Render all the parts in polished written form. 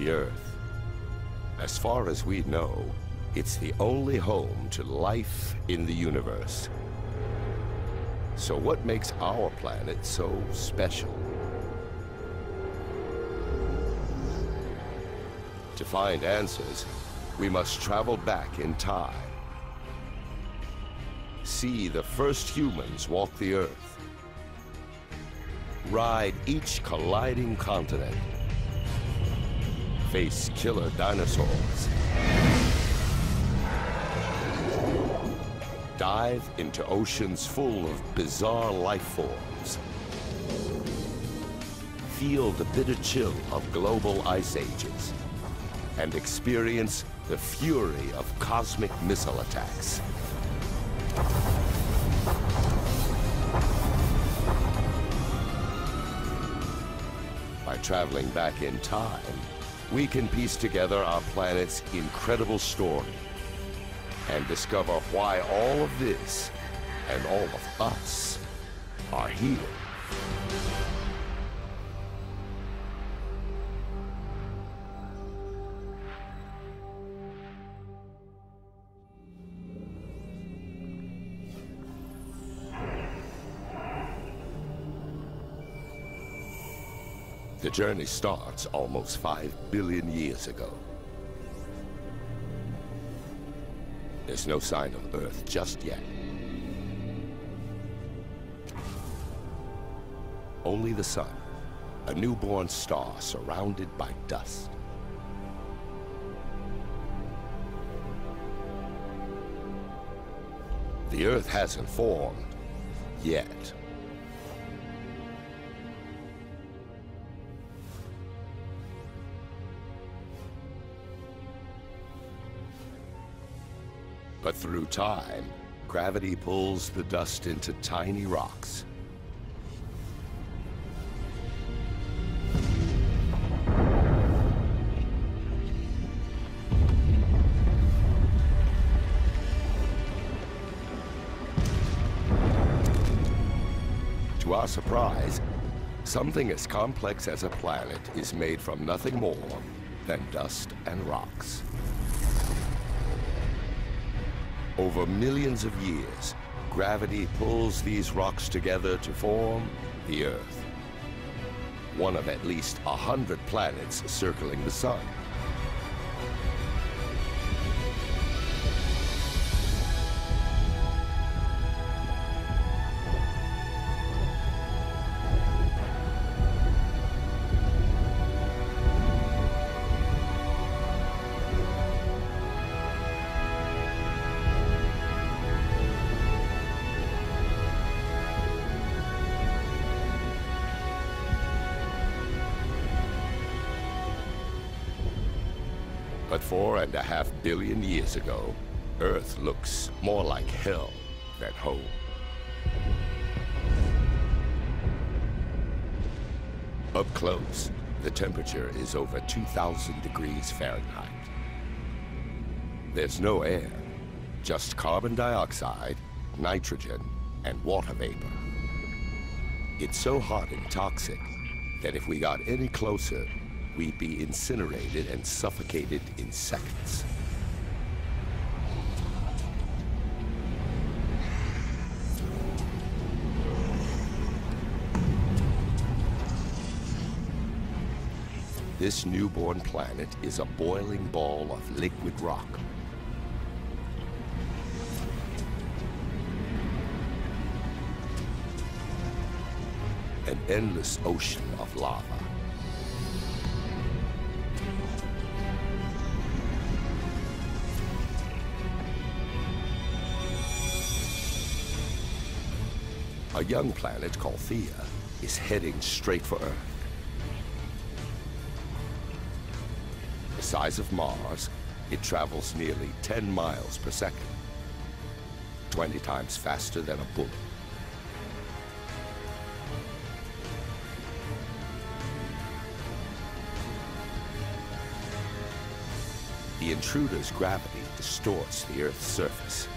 the Earth. As far as we know, it's the only home to life in the universe. So what makes our planet so special? To find answers, we must travel back in time. See the first humans walk the Earth. Ride each colliding continent. Face killer dinosaurs. Dive into oceans full of bizarre life forms. Feel the bitter chill of global ice ages. And experience the fury of cosmic missile attacks. By traveling back in time, we can piece together our planet's incredible story and discover why all of this and all of us are here. The journey starts almost 5 billion years ago. There's no sign of Earth just yet. Only the sun, a newborn star surrounded by dust. The Earth hasn't formed yet. But through time, gravity pulls the dust into tiny rocks. To our surprise, something as complex as a planet is made from nothing more than dust and rocks. Over millions of years, gravity pulls these rocks together to form the Earth. One of at least 100 planets circling the sun. But 4.5 billion years ago, Earth looks more like hell than home. Up close, the temperature is over 2,000 degrees Fahrenheit. There's no air, just carbon dioxide, nitrogen, and water vapor. It's so hot and toxic that if we got any closer, we'd be incinerated and suffocated in seconds. This newborn planet is a boiling ball of liquid rock. An endless ocean of lava. A young planet called Theia is heading straight for Earth. The size of Mars, it travels nearly 10 miles per second, 20 times faster than a bullet. The intruder's gravity distorts the Earth's surface.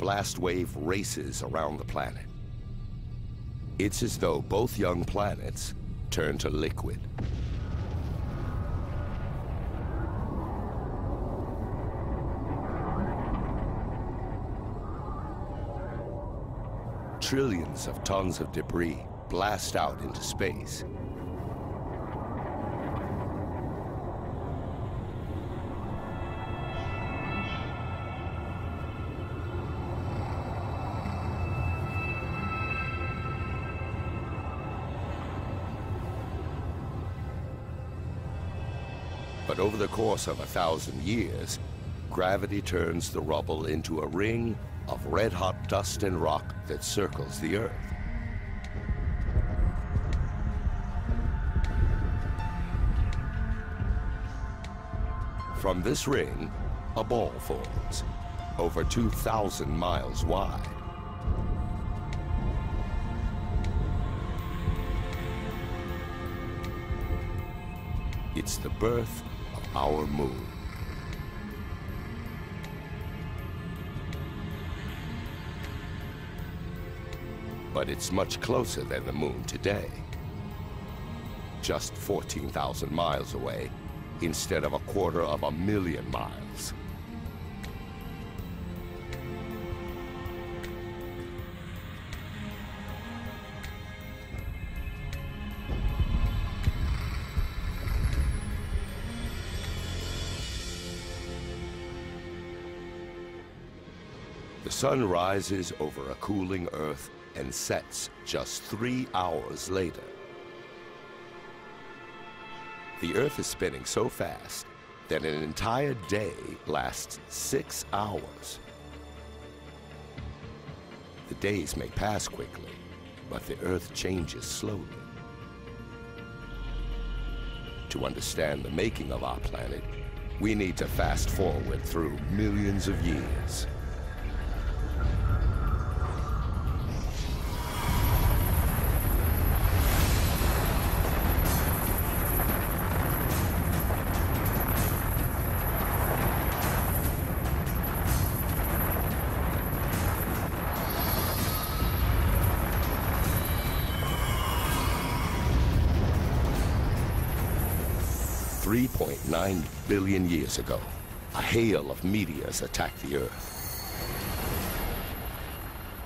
blast wave races around the planet. It's as though both young planets turn to liquid. Trillions of tons of debris blast out into space. But over the course of 1,000 years, gravity turns the rubble into a ring of red-hot dust and rock that circles the Earth. From this ring, a ball forms, over 2,000 miles wide. It's the birth of our moon. But it's much closer than the moon today. Just 14,000 miles away, instead of 250,000 miles. The sun rises over a cooling Earth and sets just 3 hours later. The Earth is spinning so fast that an entire day lasts 6 hours. The days may pass quickly, but the Earth changes slowly. To understand the making of our planet, we need to fast forward through millions of years. $3.9 billion years ago, a hail of meteors attacked the Earth.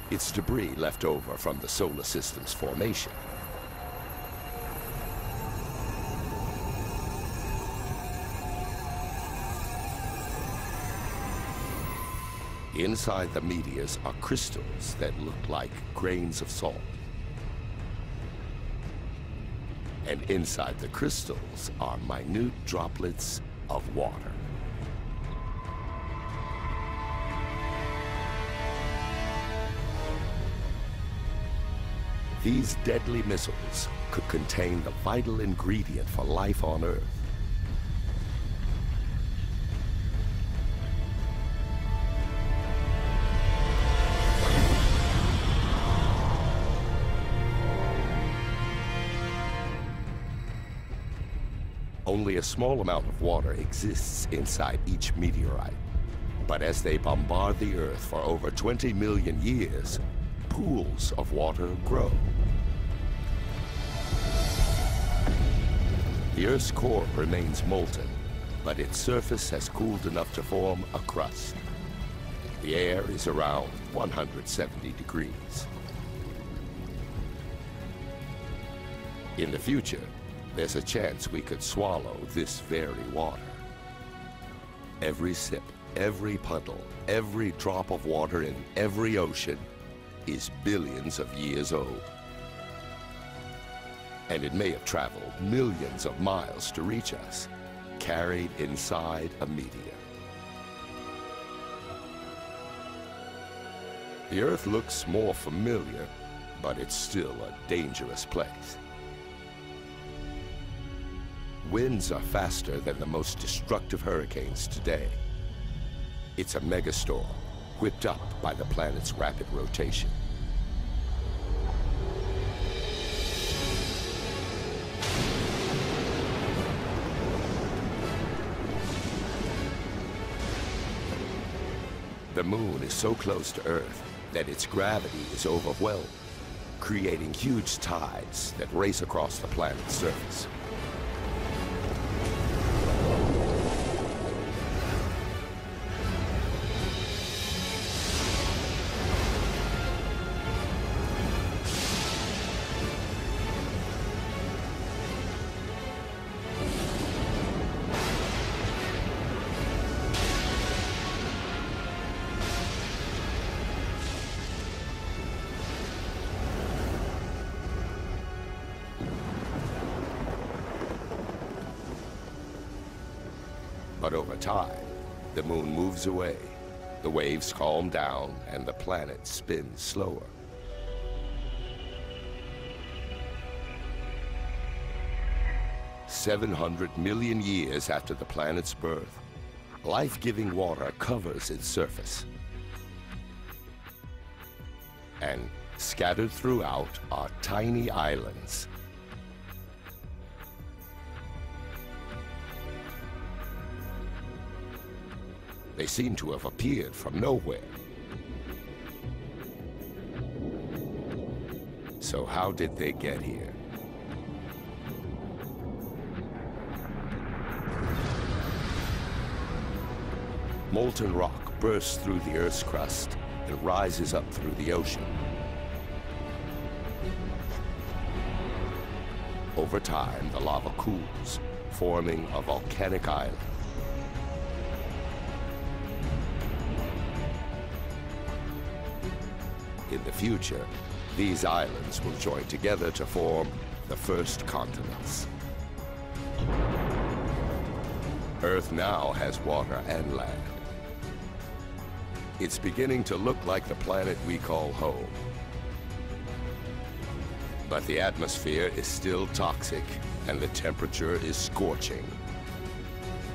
It's debris left over from the solar system's formation. Inside the meteors are crystals that look like grains of salt. And inside the crystals are minute droplets of water. These deadly missiles could contain the vital ingredient for life on Earth. Only a small amount of water exists inside each meteorite. But as they bombard the Earth for over 20 million years, pools of water grow. The Earth's core remains molten, but its surface has cooled enough to form a crust. The air is around 170 degrees. In the future, there's a chance we could swallow this very water. Every sip, every puddle, every drop of water in every ocean is billions of years old. And it may have traveled millions of miles to reach us, carried inside a meteor. The Earth looks more familiar, but it's still a dangerous place. Winds are faster than the most destructive hurricanes today. It's a megastorm, whipped up by the planet's rapid rotation. The moon is so close to Earth that its gravity is overwhelmed, creating huge tides that race across the planet's surface. But over time, the moon moves away, the waves calm down, and the planet spins slower. "700 million years after the planet's birth, life-giving water covers its surface. And scattered throughout are tiny islands. They seem to have appeared from nowhere. So how did they get here? Molten rock bursts through the Earth's crust and rises up through the ocean. Over time, the lava cools, forming a volcanic island. In the future, these islands will join together to form the first continents. Earth now has water and land. It's beginning to look like the planet we call home. But the atmosphere is still toxic, and the temperature is scorching.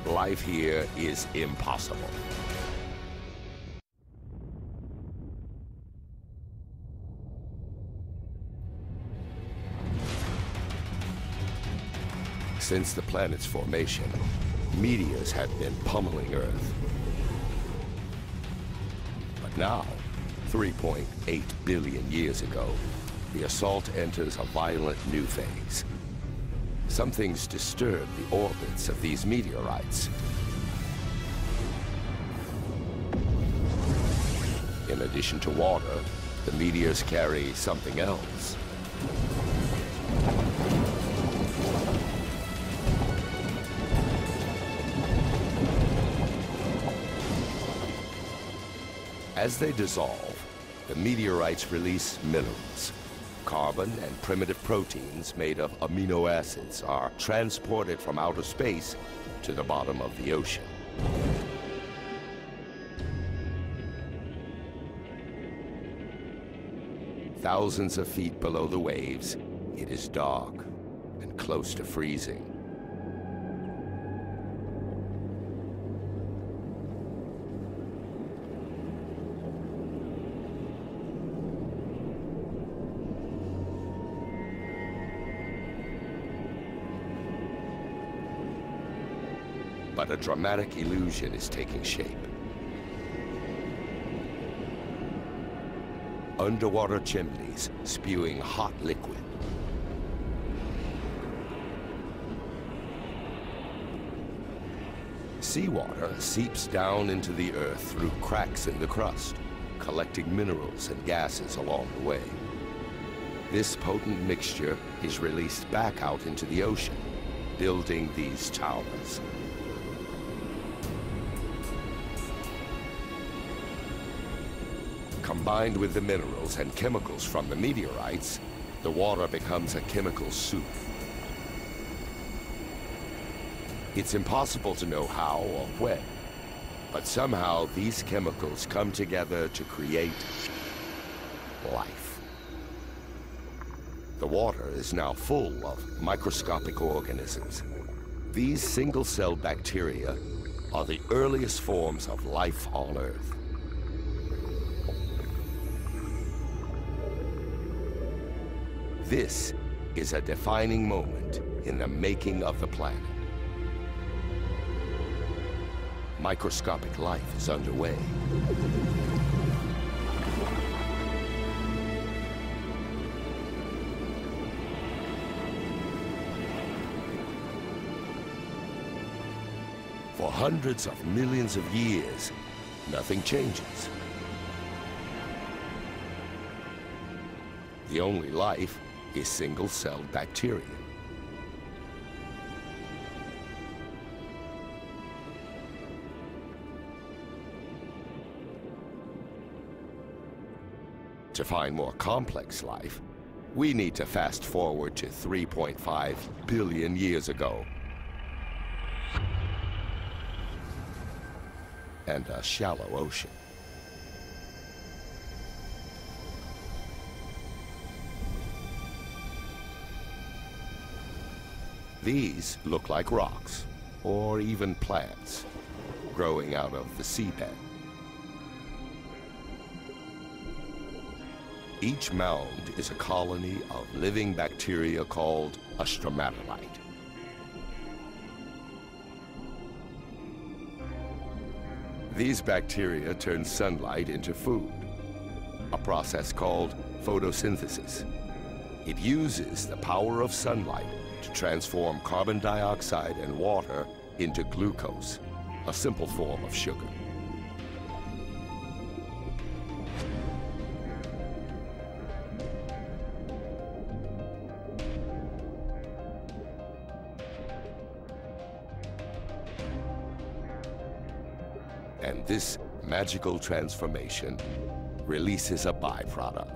Life here is impossible. Since the planet's formation, meteors have been pummeling Earth. But now, 3.8 billion years ago, the assault enters a violent new phase. Some things disturb the orbits of these meteorites. In addition to water, the meteors carry something else. As they dissolve, the meteorites release minerals. Carbon and primitive proteins made of amino acids are transported from outer space to the bottom of the ocean. Thousands of feet below the waves, it is dark and close to freezing. But a dramatic illusion is taking shape. Underwater chimneys spewing hot liquid. Seawater seeps down into the Earth through cracks in the crust, collecting minerals and gases along the way. This potent mixture is released back out into the ocean, building these towers. Combined with the minerals and chemicals from the meteorites, the water becomes a chemical soup. It's impossible to know how or when, but somehow these chemicals come together to create life. The water is now full of microscopic organisms. These single-cell bacteria are the earliest forms of life on Earth. This is a defining moment in the making of the planet. microscopic life is underway. For hundreds of millions of years, nothing changes. The only life is single-celled bacteria. To find more complex life, we need to fast forward to 3.5 billion years ago. And a shallow ocean. These look like rocks, or even plants, growing out of the seabed. Each mound is a colony of living bacteria called a stromatolite. These bacteria turn sunlight into food, a process called photosynthesis. It uses the power of sunlight to transform carbon dioxide and water into glucose, a simple form of sugar. And this magical transformation releases a byproduct,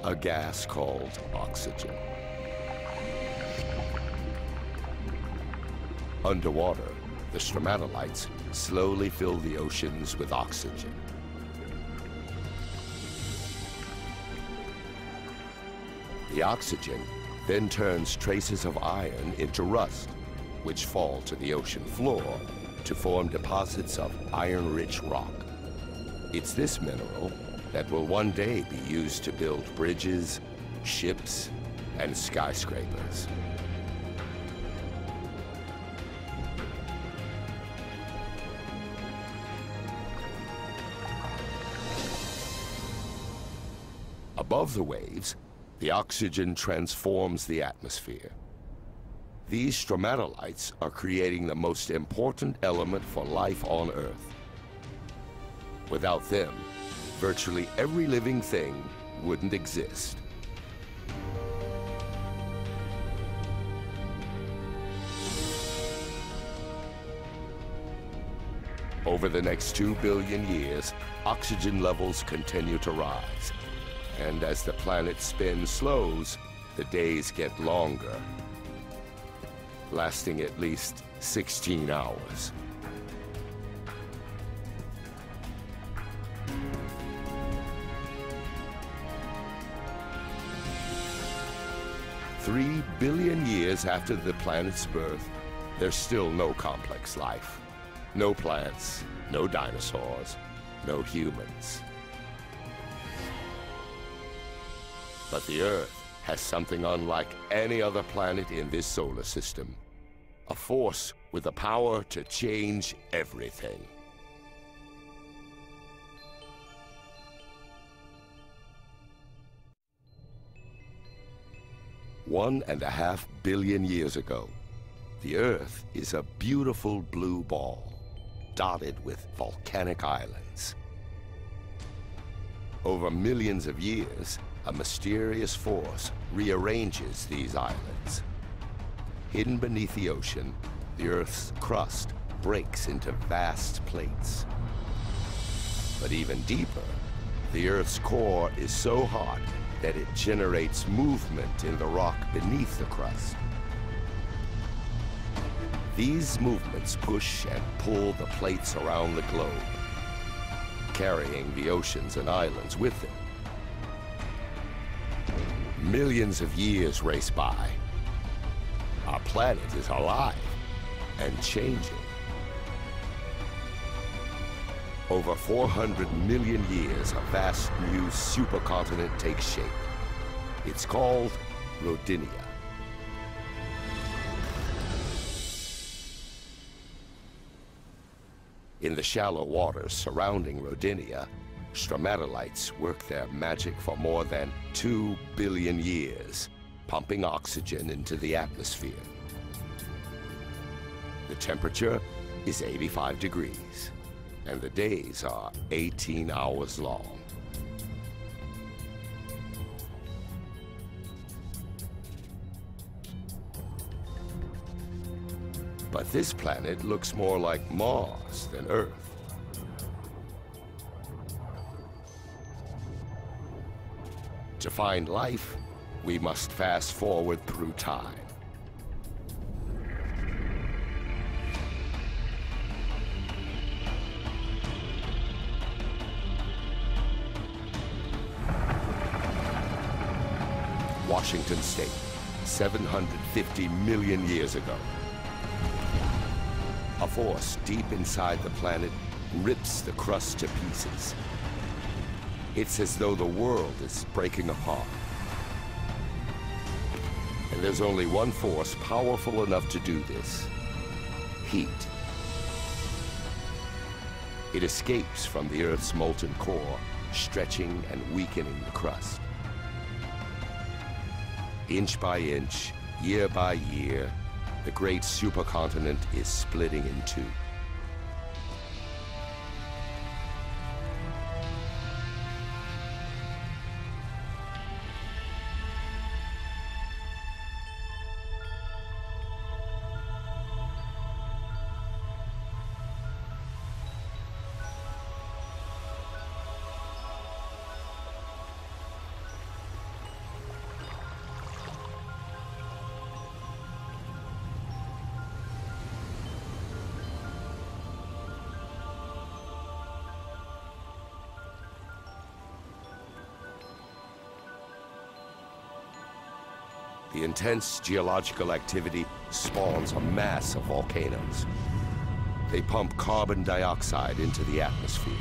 a gas called oxygen. Underwater, the stromatolites slowly fill the oceans with oxygen. The oxygen then turns traces of iron into rust, which fall to the ocean floor to form deposits of iron-rich rock. It's this mineral that will one day be used to build bridges, ships, and skyscrapers. Above the waves, the oxygen transforms the atmosphere. These stromatolites are creating the most important element for life on Earth. Without them, virtually every living thing wouldn't exist. Over the next 2 billion years, oxygen levels continue to rise. And as the planet's spin slows, the days get longer, lasting at least 16 hours. "3 billion years after the planet's birth, there's still no complex life. No plants, no dinosaurs, no humans. But the Earth has something unlike any other planet in this solar system. A force with the power to change everything. $1.5 billion years ago, the Earth is a beautiful blue ball, dotted with volcanic islands. Over millions of years, a mysterious force rearranges these islands. Hidden beneath the ocean, the Earth's crust breaks into vast plates. But even deeper, the Earth's core is so hot that it generates movement in the rock beneath the crust. These movements push and pull the plates around the globe, carrying the oceans and islands with them. Millions of years race by. Our planet is alive and changing. Over 400 million years, a vast new supercontinent takes shape. It's called Rodinia. In the shallow waters surrounding Rodinia, stromatolites work their magic for more than 2 billion years, pumping oxygen into the atmosphere. The temperature is 85 degrees, and the days are 18 hours long. But this planet looks more like Mars than Earth. To find life, we must fast forward through time. Washington State, 750 million years ago. A force deep inside the planet rips the crust to pieces. It's as though the world is breaking apart. And there's only one force powerful enough to do this: heat. It escapes from the Earth's molten core, stretching and weakening the crust. Inch by inch, year by year, the great supercontinent is splitting in two. The intense geological activity spawns a mass of volcanoes. They pump carbon dioxide into the atmosphere.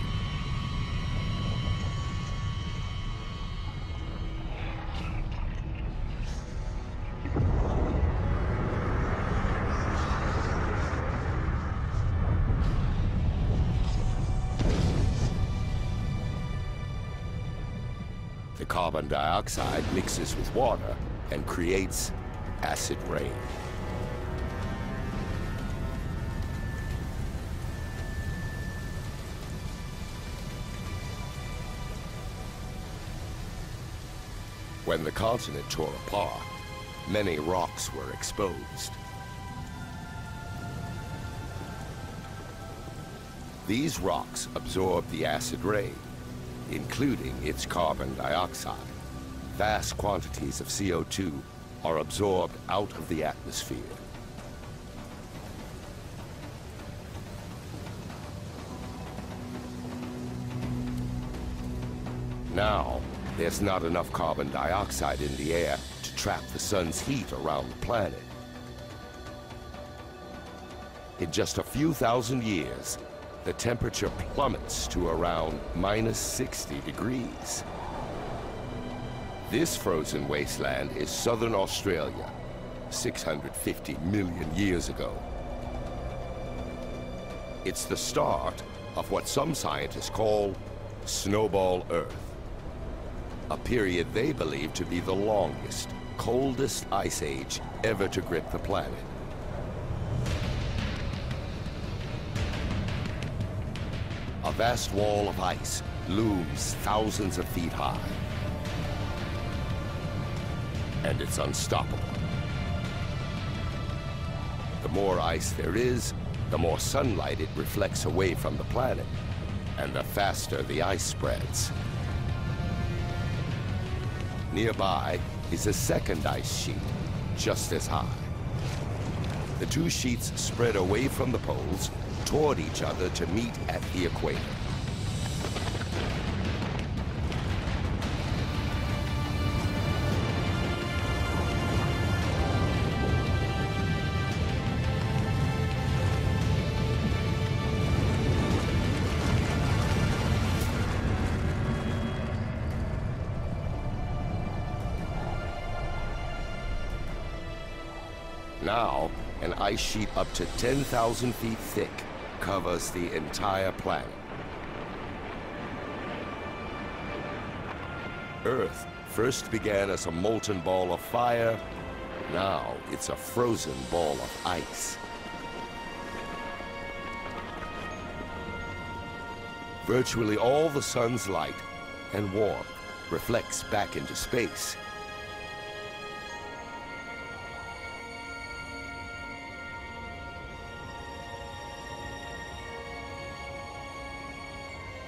The carbon dioxide mixes with water and creates acid rain. When the continent tore apart, many rocks were exposed. These rocks absorbed the acid rain, including its carbon dioxide. Vast quantities of CO2 are absorbed out of the atmosphere. Now, there's not enough carbon dioxide in the air to trap the sun's heat around the planet. In just a few thousand years, the temperature plummets to around -60 degrees. This frozen wasteland is southern Australia, 650 million years ago. It's the start of what some scientists call Snowball Earth, a period they believe to be the longest, coldest ice age ever to grip the planet. A vast wall of ice looms thousands of feet high. And it's unstoppable. The more ice there is, the more sunlight it reflects away from the planet, and the faster the ice spreads. Nearby is a second ice sheet, just as high. The two sheets spread away from the poles toward each other to meet at the equator. Now, an ice sheet up to 10,000 feet thick covers the entire planet. Earth first began as a molten ball of fire. Now it's a frozen ball of ice. Virtually all the sun's light and warmth reflects back into space.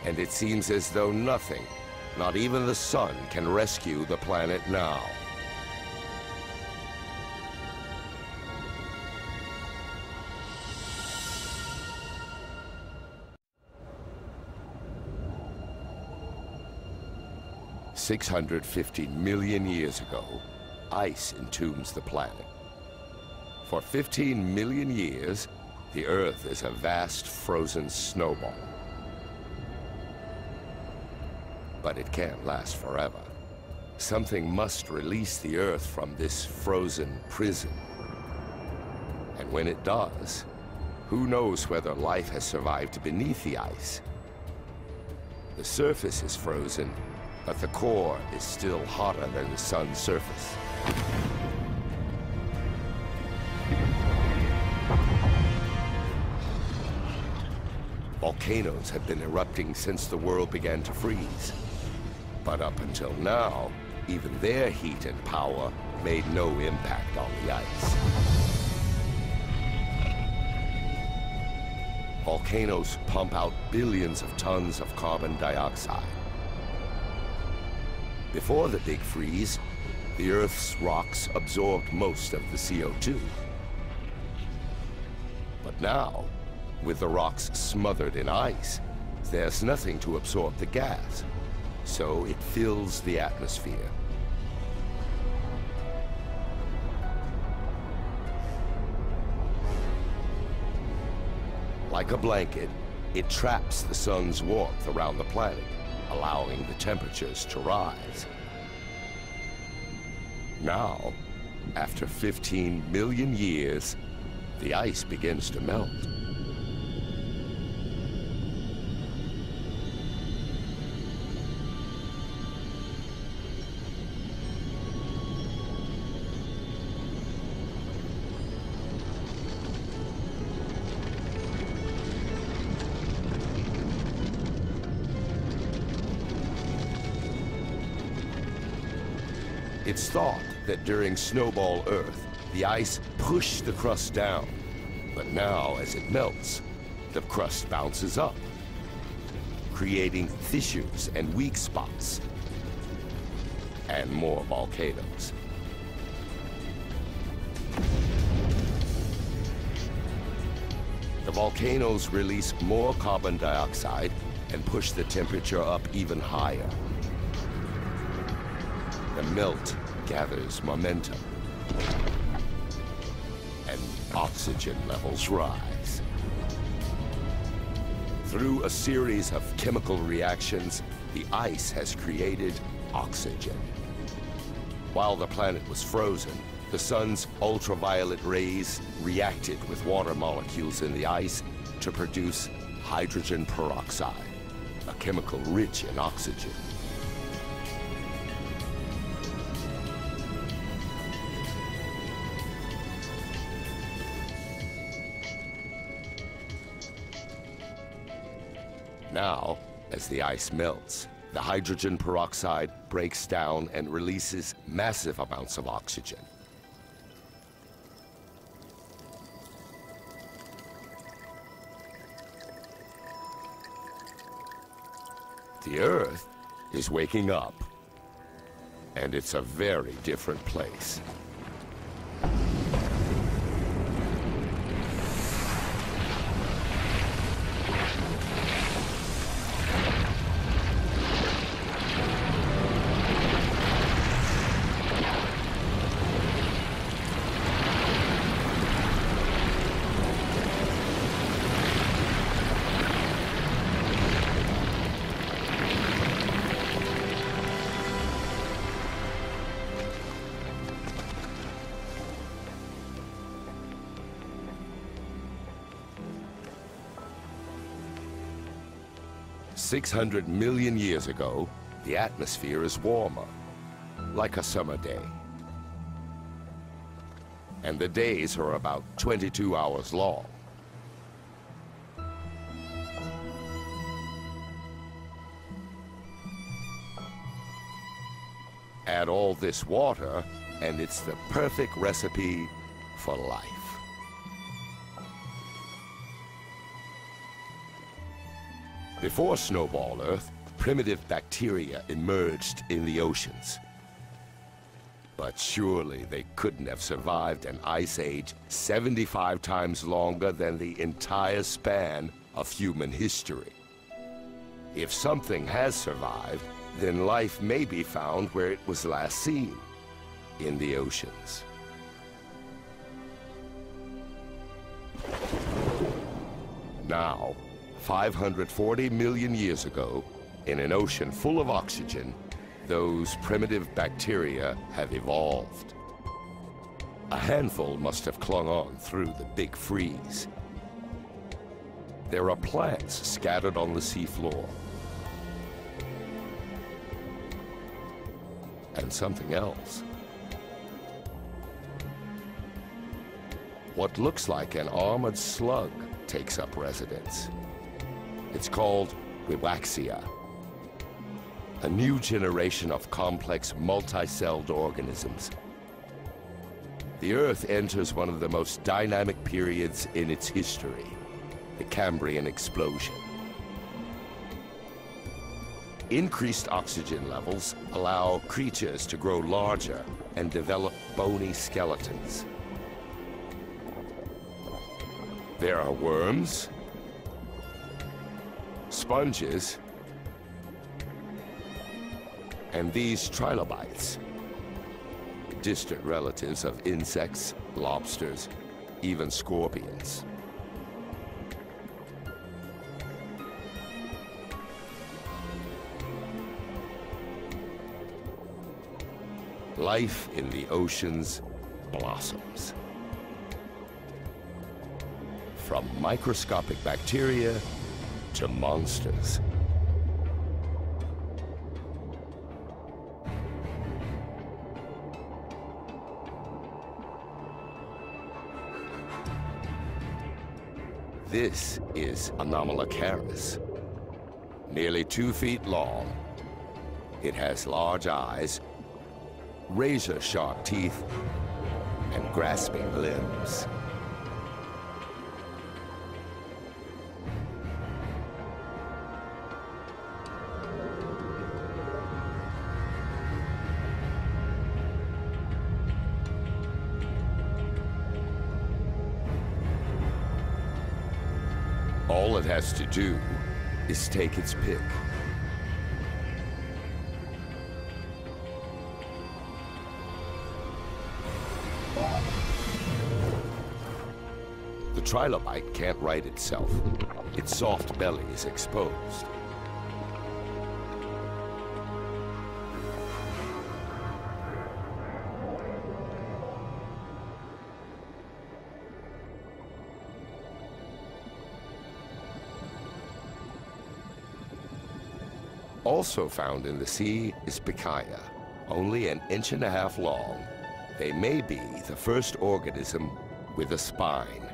And it seems as though nothing, not even the sun, can rescue the planet now. $650 million years ago, ice entombs the planet. For 15 million years, the Earth is a vast frozen snowball. But it can't last forever. Something must release the Earth from this frozen prison. And when it does, who knows whether life has survived beneath the ice? The surface is frozen, but the core is still hotter than the sun's surface. Volcanoes have been erupting since the world began to freeze. But up until now, even their heat and power made no impact on the ice. Volcanoes pump out billions of tons of carbon dioxide. Before the Big Freeze, the Earth's rocks absorbed most of the CO2. But now, with the rocks smothered in ice, there's nothing to absorb the gas, so it fills the atmosphere. Like a blanket, it traps the sun's warmth around the planet, allowing the temperatures to rise. Now, after 15 million years, the ice begins to melt. It's thought that during Snowball Earth, the ice pushed the crust down. But now, as it melts, the crust bounces up, creating fissures and weak spots, and more volcanoes. The volcanoes release more carbon dioxide and push the temperature up even higher. The melt gathers momentum, and oxygen levels rise. Through a series of chemical reactions, the ice has created oxygen. While the planet was frozen, the sun's ultraviolet rays reacted with water molecules in the ice to produce hydrogen peroxide, a chemical rich in oxygen. Now, as the ice melts, the hydrogen peroxide breaks down and releases massive amounts of oxygen. The Earth is waking up, and it's a very different place. 600 million years ago, the atmosphere is warmer, like a summer day. And the days are about 22 hours long. Add all this water, and it's the perfect recipe for life. Before Snowball Earth, primitive bacteria emerged in the oceans. But surely they couldn't have survived an ice age 75 times longer than the entire span of human history. If something has survived, then life may be found where it was last seen, in the oceans. Now, 540 million years ago, in an ocean full of oxygen, those primitive bacteria have evolved. A handful must have clung on through the big freeze. There are plants scattered on the seafloor. And something else. What looks like an armored slug takes up residence. It's called Wiwaxia, a new generation of complex multi-celled organisms. The Earth enters one of the most dynamic periods in its history, the Cambrian explosion. Increased oxygen levels allow creatures to grow larger and develop bony skeletons. There are worms, sponges, and these trilobites, distant relatives of insects, lobsters, even scorpions. Life in the oceans blossoms. From microscopic bacteria to monsters. This is Anomalocaris, nearly 2 feet long. It has large eyes, razor-sharp teeth, and grasping limbs. All it has to do is take its pick. The trilobite can't right itself. Its soft belly is exposed. Also found in the sea is Pikaia, only 1.5 inches long. They may be the first organism with a spine.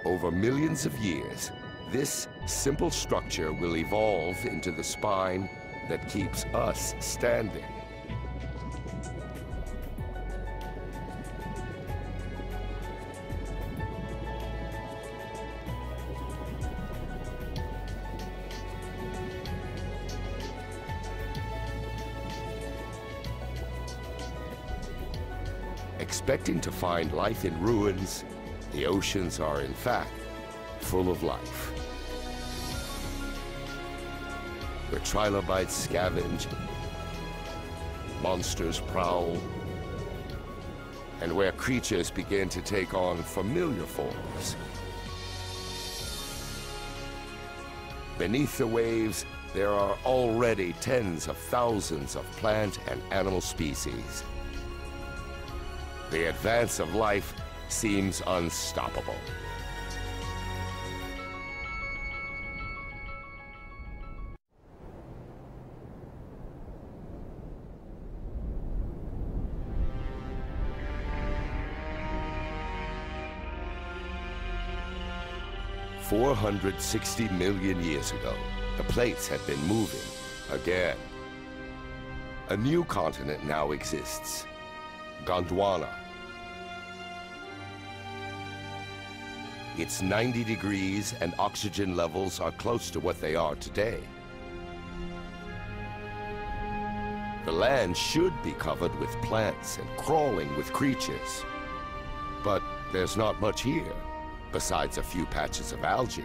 Over millions of years, this simple structure will evolve into the spine that keeps us standing. Expecting to find life in ruins, the oceans are in fact full of life. Where trilobites scavenge, monsters prowl, and where creatures begin to take on familiar forms. Beneath the waves, there are already tens of thousands of plant and animal species. The advance of life seems unstoppable. $460 million years ago, the plates had been moving again. A new continent now exists, Gondwana. It's 90 degrees and oxygen levels are close to what they are today. The land should be covered with plants and crawling with creatures. But there's not much here, besides a few patches of algae.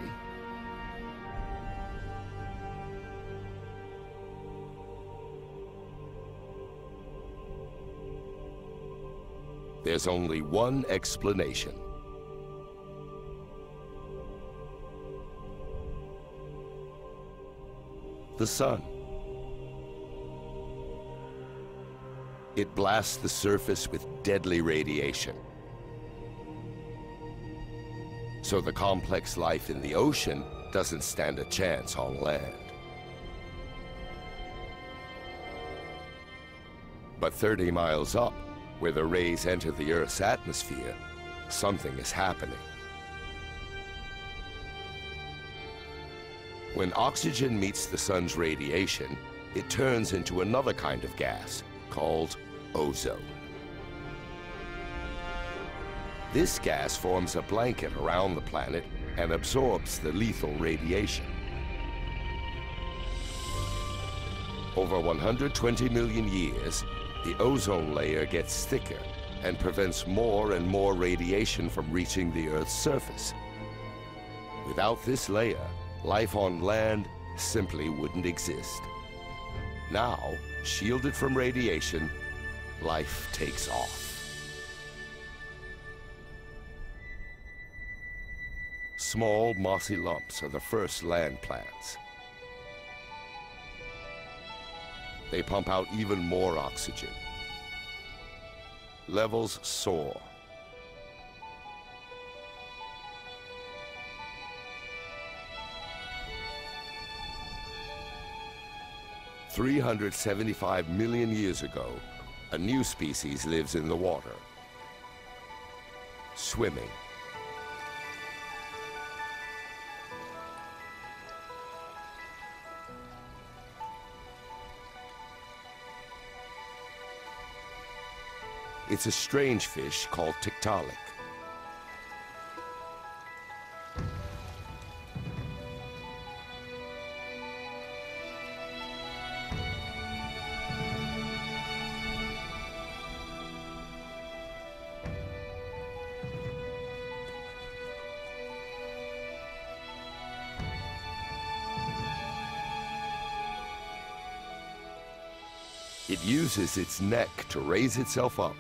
There's only one explanation. The sun. It blasts the surface with deadly radiation. So the complex life in the ocean doesn't stand a chance on land. But 30 miles up, where the rays enter the Earth's atmosphere, something is happening. When oxygen meets the sun's radiation, it turns into another kind of gas called ozone. This gas forms a blanket around the planet and absorbs the lethal radiation. Over 120 million years, the ozone layer gets thicker and prevents more and more radiation from reaching the Earth's surface. Without this layer, life on land simply wouldn't exist. Now, shielded from radiation, life takes off. Small, mossy lumps are the first land plants. They pump out even more oxygen. Levels soar. $375 million years ago, a new species lives in the water. Swimming. It's a strange fish called tiktaalik. It uses its neck to raise itself up.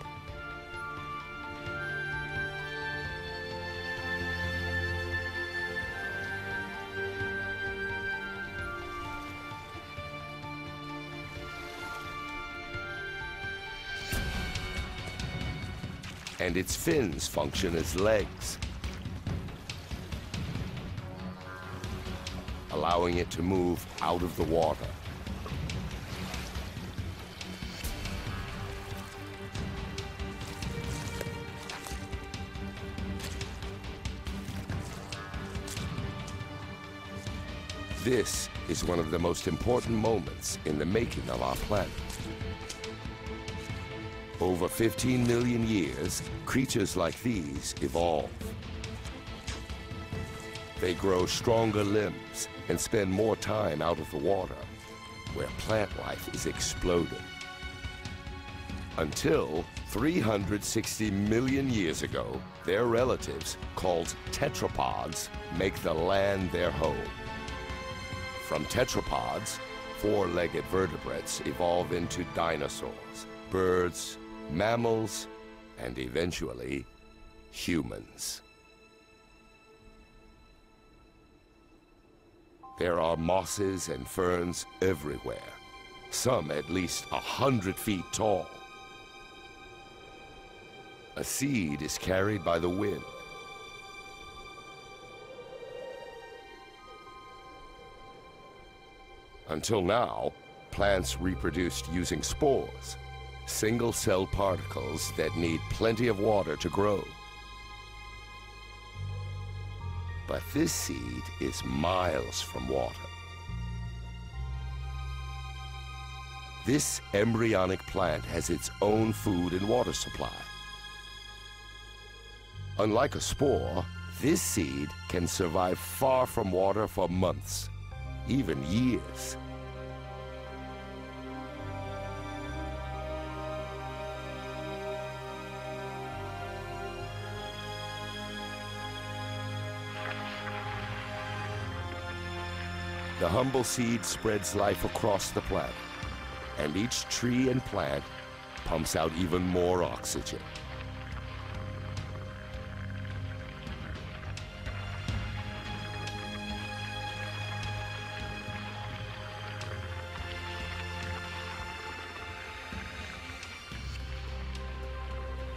And its fins function as legs, allowing it to move out of the water. This is one of the most important moments in the making of our planet. Over 15 million years, creatures like these evolve. They grow stronger limbs and spend more time out of the water, where plant life is exploding. Until 360 million years ago, their relatives, called tetrapods, make the land their home. From tetrapods, four-legged vertebrates evolve into dinosaurs, birds, mammals, and eventually, humans. There are mosses and ferns everywhere, some at least 100 feet tall. a seed is carried by the wind. Until now, plants reproduced using spores, single-cell particles that need plenty of water to grow. But this seed is miles from water. This embryonic plant has its own food and water supply. Unlike a spore, this seed can survive far from water for months, even years. The humble seed spreads life across the planet, and each tree and plant pumps out even more oxygen.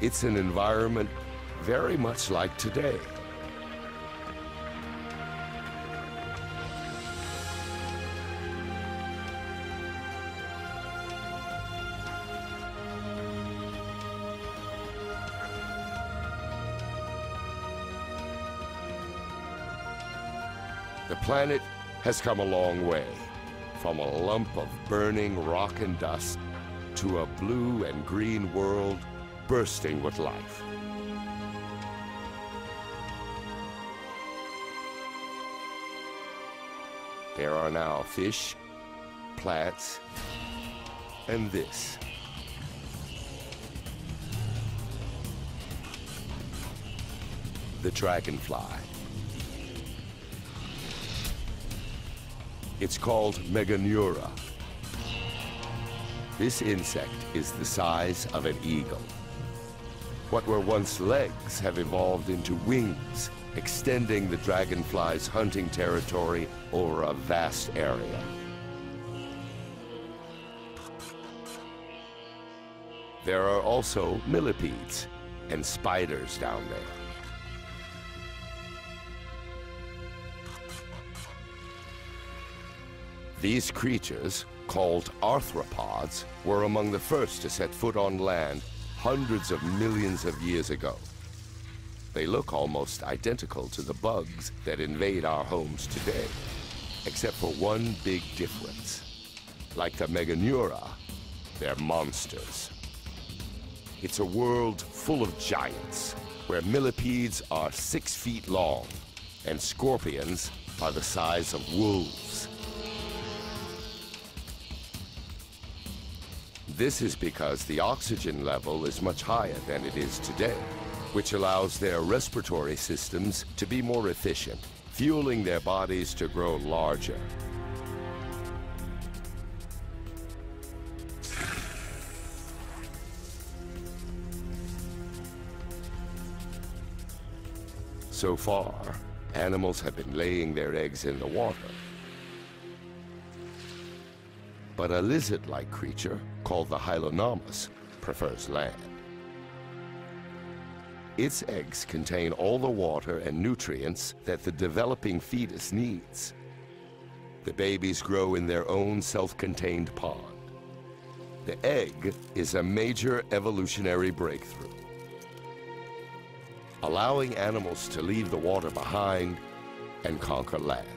It's an environment very much like today. The planet has come a long way, from a lump of burning rock and dust to a blue and green world bursting with life. There are now fish, plants, and this. The dragonfly. It's called Meganeura. This insect is the size of an eagle. What were once legs have evolved into wings, extending the dragonfly's hunting territory over a vast area. There are also millipedes and spiders down there. These creatures, called arthropods, were among the first to set foot on land hundreds of millions of years ago. They look almost identical to the bugs that invade our homes today, except for one big difference. Like the Meganeura, they're monsters. It's a world full of giants, where millipedes are 6 feet long, and scorpions are the size of wolves. This is because the oxygen level is much higher than it is today, which allows their respiratory systems to be more efficient, fueling their bodies to grow larger. So far, animals have been laying their eggs in the water. But a lizard-like creature, called the Hylonomus, prefers land. Its eggs contain all the water and nutrients that the developing fetus needs. The babies grow in their own self-contained pond. The egg is a major evolutionary breakthrough, allowing animals to leave the water behind and conquer land.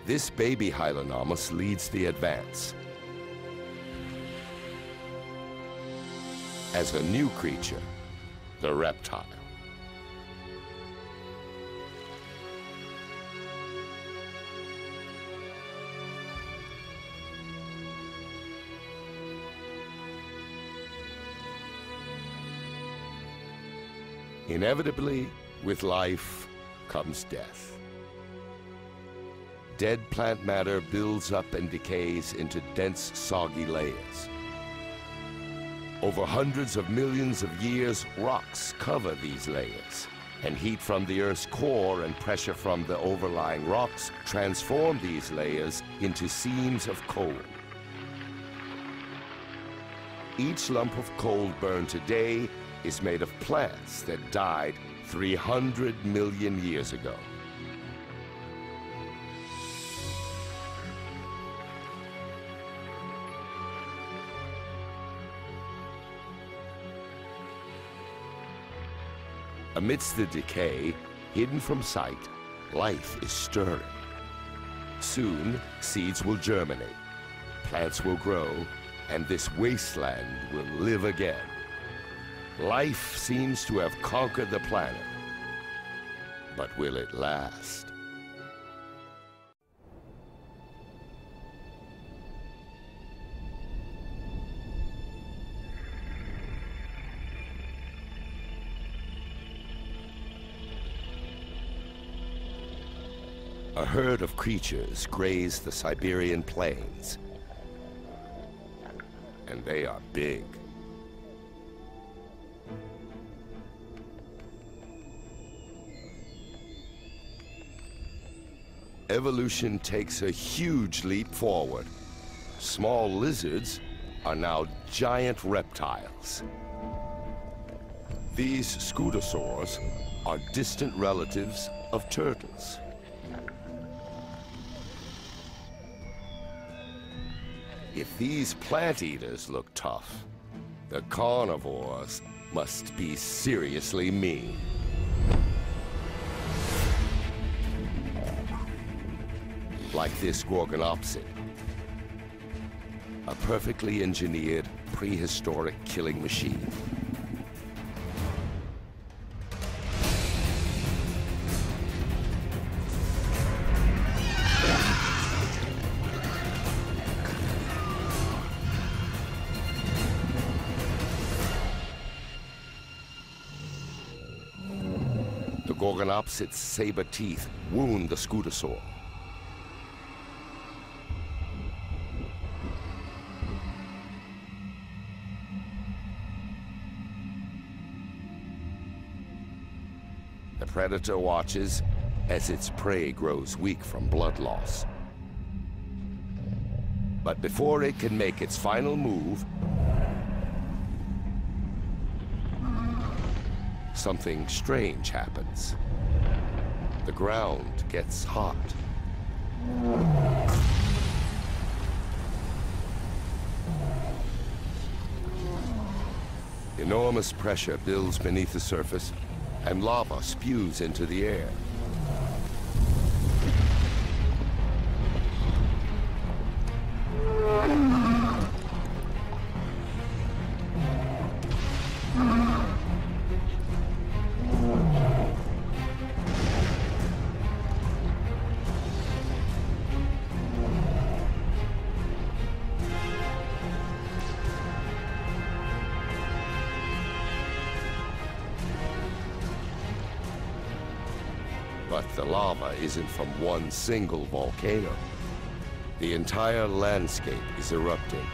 This baby Hylonomus leads the advance. As a new creature, the reptile. Inevitably, with life comes death. Dead plant matter builds up and decays into dense, soggy layers. Over hundreds of millions of years, rocks cover these layers, and heat from the Earth's core and pressure from the overlying rocks transform these layers into seams of coal. Each lump of coal burned today is made of plants that died 300 million years ago. Amidst the decay, hidden from sight, life is stirring. Soon, seeds will germinate, plants will grow, and this wasteland will live again. Life seems to have conquered the planet, but will it last? A herd of creatures graze the Siberian plains, and they are big. Evolution takes a huge leap forward. Small lizards are now giant reptiles. These scutosaurs are distant relatives of turtles. If these plant eaters look tough, the carnivores must be seriously mean. Like this Gorgonopsid, a perfectly engineered prehistoric killing machine. The Gorgonopsid's saber teeth wound the scutosaur. The predator watches as its prey grows weak from blood loss. But before it can make its final move, something strange happens. The ground gets hot. Enormous pressure builds beneath the surface, and lava spews into the air. But the lava isn't from one single volcano. The entire landscape is erupting.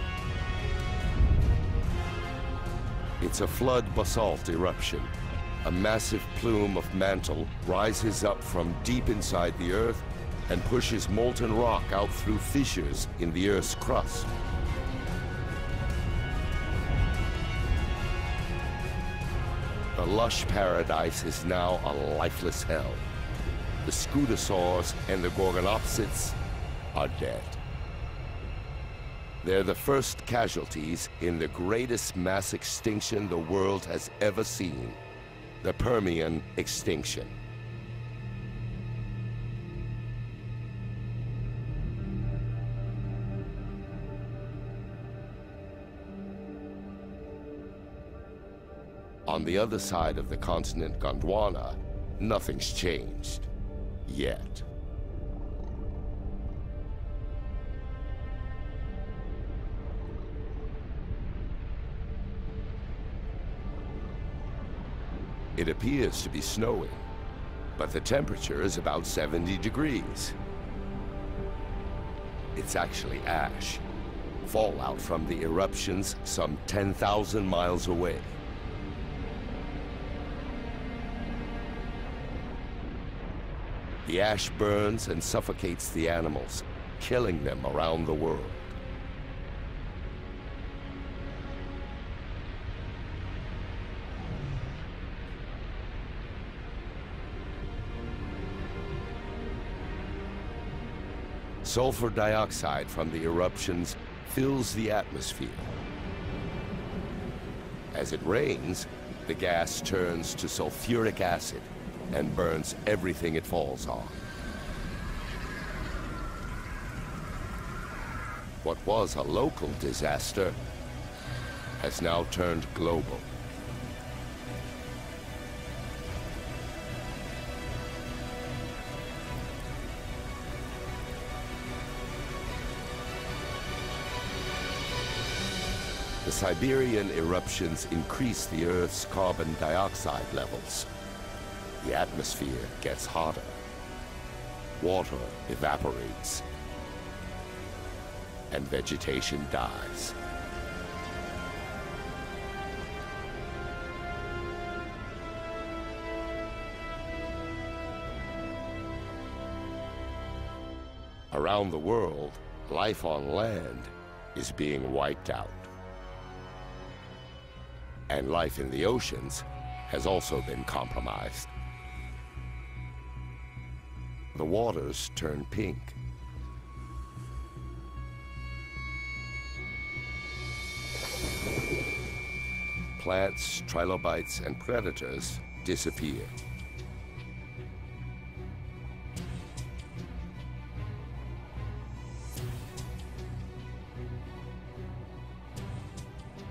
It's a flood basalt eruption. A massive plume of mantle rises up from deep inside the Earth and pushes molten rock out through fissures in the Earth's crust. The lush paradise is now a lifeless hell. The scutosaurs and the Gorgonopsids are dead. They're the first casualties in the greatest mass extinction the world has ever seen, the Permian extinction. On the other side of the continent Gondwana, nothing's changed. Yet. It appears to be snowing, but the temperature is about 70 degrees. It's actually ash, fallout from the eruptions some 10,000 miles away. The ash burns and suffocates the animals, killing them around the world. Sulfur dioxide from the eruptions fills the atmosphere. As it rains, the gas turns to sulfuric acid and burns everything it falls on. What was a local disaster has now turned global. The Siberian eruptions increase the Earth's carbon dioxide levels. The atmosphere gets hotter. Water evaporates. And vegetation dies. Around the world, life on land is being wiped out. And life in the oceans has also been compromised. The waters turn pink. Plants, trilobites, and predators disappear.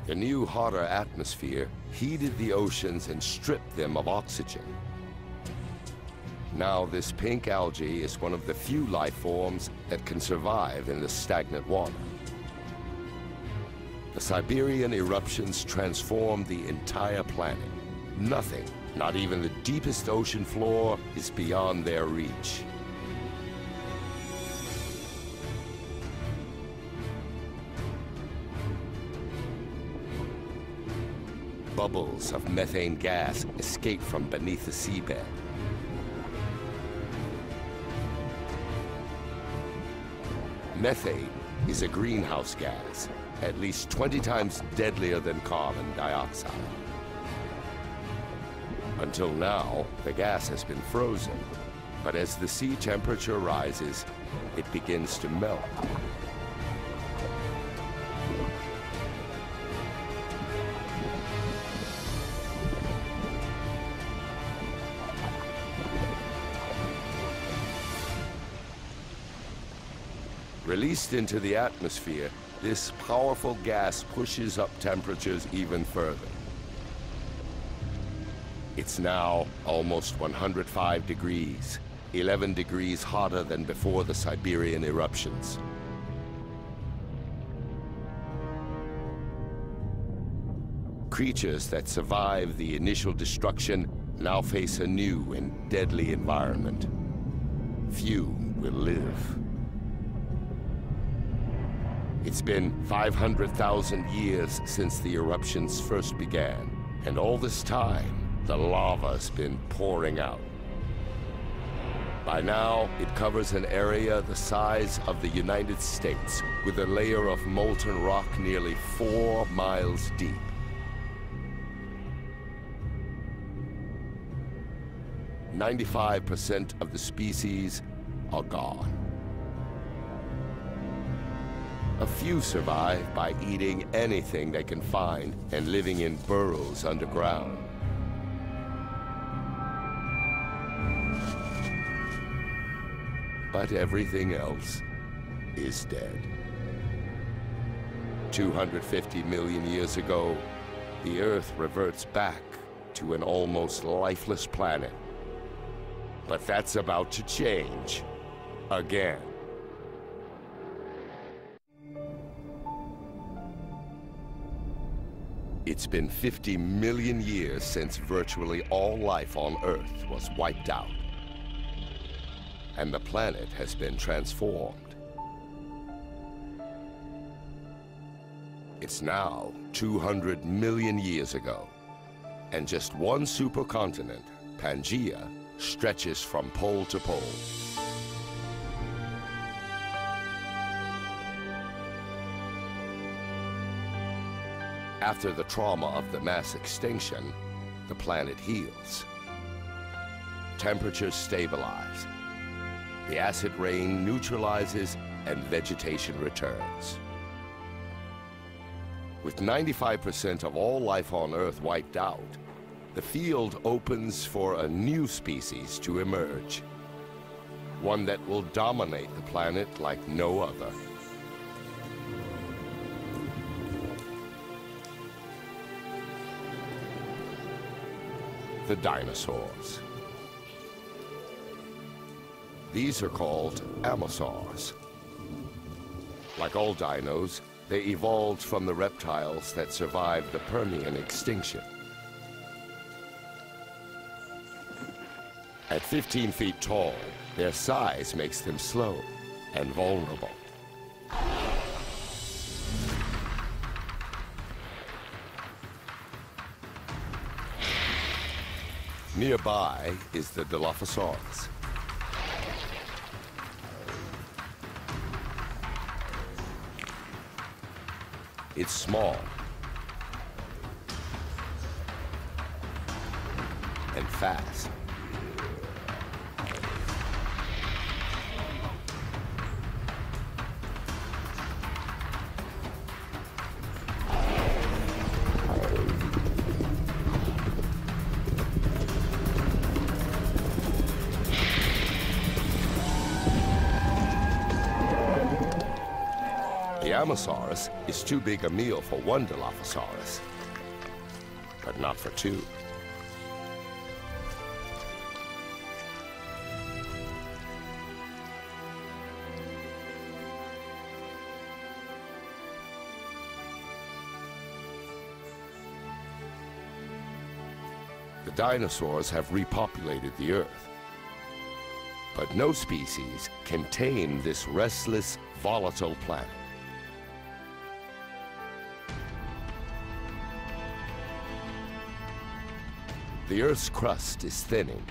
The new, hotter atmosphere heated the oceans and stripped them of oxygen. Now this pink algae is one of the few life forms that can survive in the stagnant water. The Siberian eruptions transformed the entire planet. Nothing, not even the deepest ocean floor, is beyond their reach. Bubbles of methane gas escape from beneath the seabed. Methane is a greenhouse gas, at least 20 times deadlier than carbon dioxide. Until now, the gas has been frozen, but as the sea temperature rises, it begins to melt. Released into the atmosphere, this powerful gas pushes up temperatures even further. It's now almost 105 degrees, 11 degrees hotter than before the Siberian eruptions. Creatures that survived the initial destruction now face a new and deadly environment. Few will live. It's been 500,000 years since the eruptions first began, and all this time, the lava's been pouring out. By now, it covers an area the size of the United States, with a layer of molten rock nearly 4 miles deep. "95% of the species are gone. A few survive by eating anything they can find and living in burrows underground. But everything else is dead. 250 million years ago, the Earth reverts back to an almost lifeless planet. But that's about to change again. It's been 50 million years since virtually all life on Earth was wiped out. And the planet has been transformed. It's now 200 million years ago. And just one supercontinent, Pangaea, stretches from pole to pole. After the trauma of the mass extinction, the planet heals. Temperatures stabilize. The acid rain neutralizes and vegetation returns. With 95% of all life on Earth wiped out, the field opens for a new species to emerge. One that will dominate the planet like no other. The dinosaurs. These are called Ammosaurs. Like all dinos, they evolved from the reptiles that survived the Permian extinction. At 15 feet tall, their size makes them slow and vulnerable. Nearby is the Dilophosaurus. It's small and fast. The Ammosaurus is too big a meal for one Dilophosaurus, but not for two. The dinosaurs have repopulated the Earth, but no species can tame this restless, volatile planet. The Earth's crust is thinning.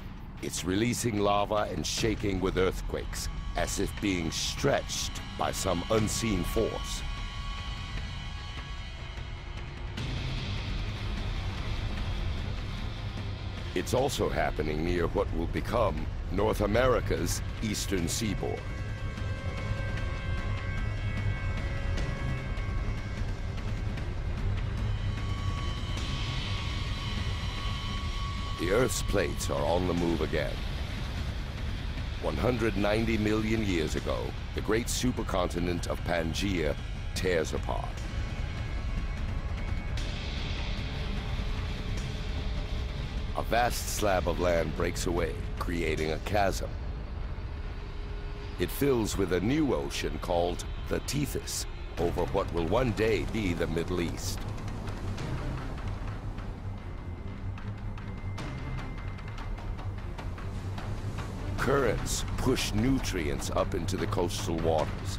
It's releasing lava and shaking with earthquakes, as if being stretched by some unseen force. It's also happening near what will become North America's eastern seaboard. The Earth's plates are on the move again. 190 million years ago, the great supercontinent of Pangaea tears apart. A vast slab of land breaks away, creating a chasm. It fills with a new ocean called the Tethys, over what will one day be the Middle East. Currents push nutrients up into the coastal waters.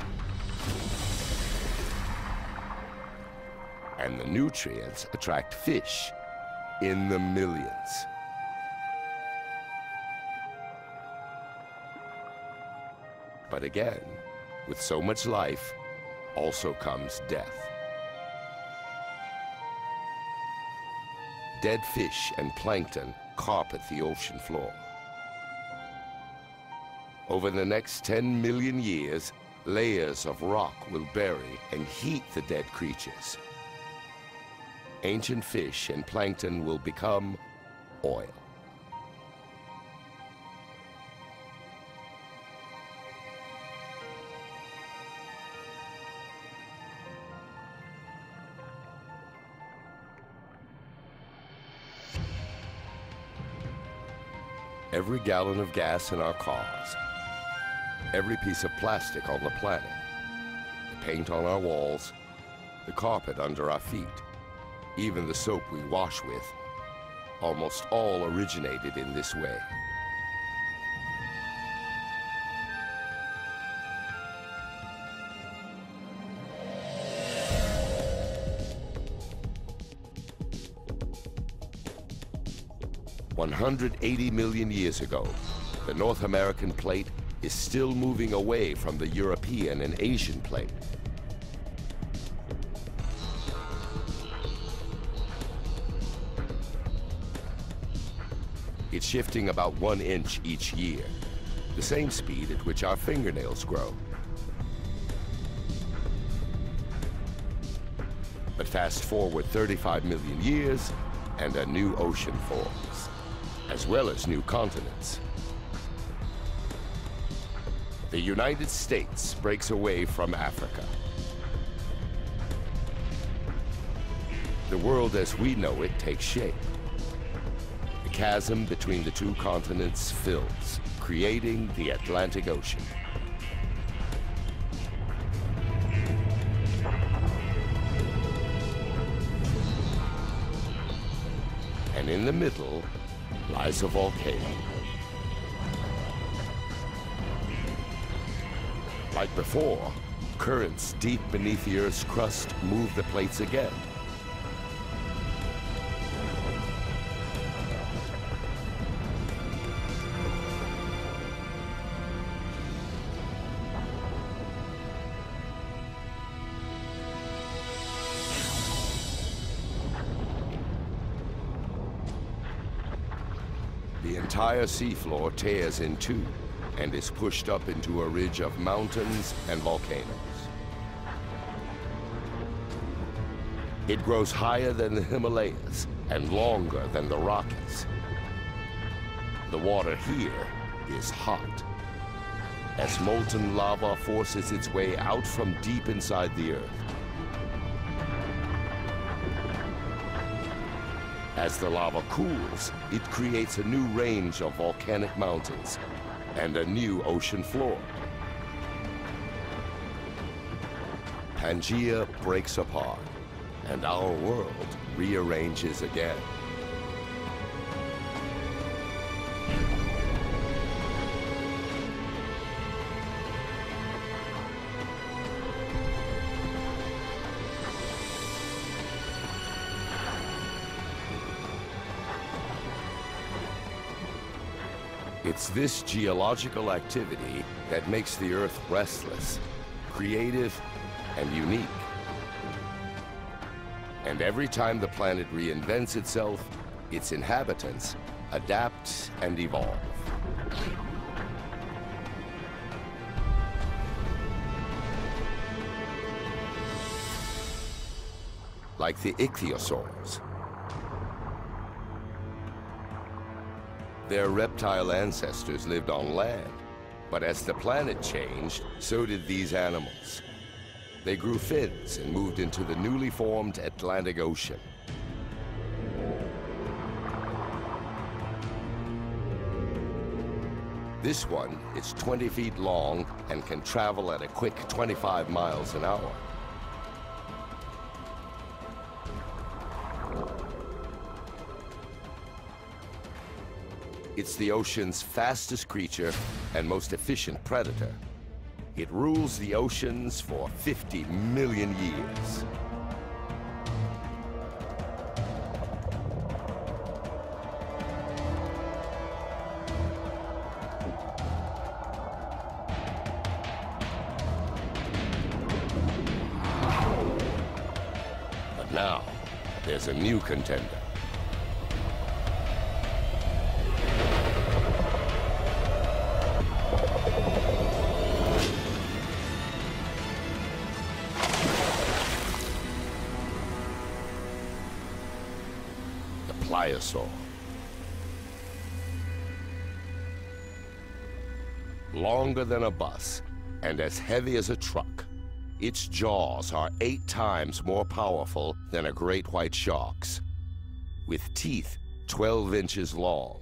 And the nutrients attract fish in the millions. But again, with so much life, also comes death. Dead fish and plankton carpet the ocean floor. Over the next 10 million years, layers of rock will bury and heat the dead creatures. Ancient fish and plankton will become oil. Every gallon of gas in our cars, every piece of plastic on the planet, the paint on our walls, the carpet under our feet, even the soap we wash with, almost all originated in this way. 180 million years ago, the North American plate is still moving away from the European and Asian plate. It's shifting about 1 inch each year, the same speed at which our fingernails grow. But fast forward 35 million years, and a new ocean forms, as well as new continents. The United States breaks away from Africa. The world as we know it takes shape. The chasm between the two continents fills, creating the Atlantic Ocean. And in the middle lies a volcano. Like before, currents deep beneath the Earth's crust move the plates again. The entire seafloor tears in two and is pushed up into a ridge of mountains and volcanoes. It grows higher than the Himalayas and longer than the Rockies. The water here is hot, as molten lava forces its way out from deep inside the Earth. As the lava cools, it creates a new range of volcanic mountains and a new ocean floor. Pangaea breaks apart, and our world rearranges again. It's this geological activity that makes the Earth restless, creative, and unique. And every time the planet reinvents itself, its inhabitants adapt and evolve. Like the ichthyosaurs. Their reptile ancestors lived on land, but as the planet changed, so did these animals. They grew fins and moved into the newly formed Atlantic Ocean. This one is 20 feet long and can travel at a quick 25 miles an hour. It's the ocean's fastest creature and most efficient predator. It rules the oceans for 50 million years. But now, there's a new contender. Pliosaur. Longer than a bus and as heavy as a truck, its jaws are 8 times more powerful than a great white shark's, with teeth 12 inches long.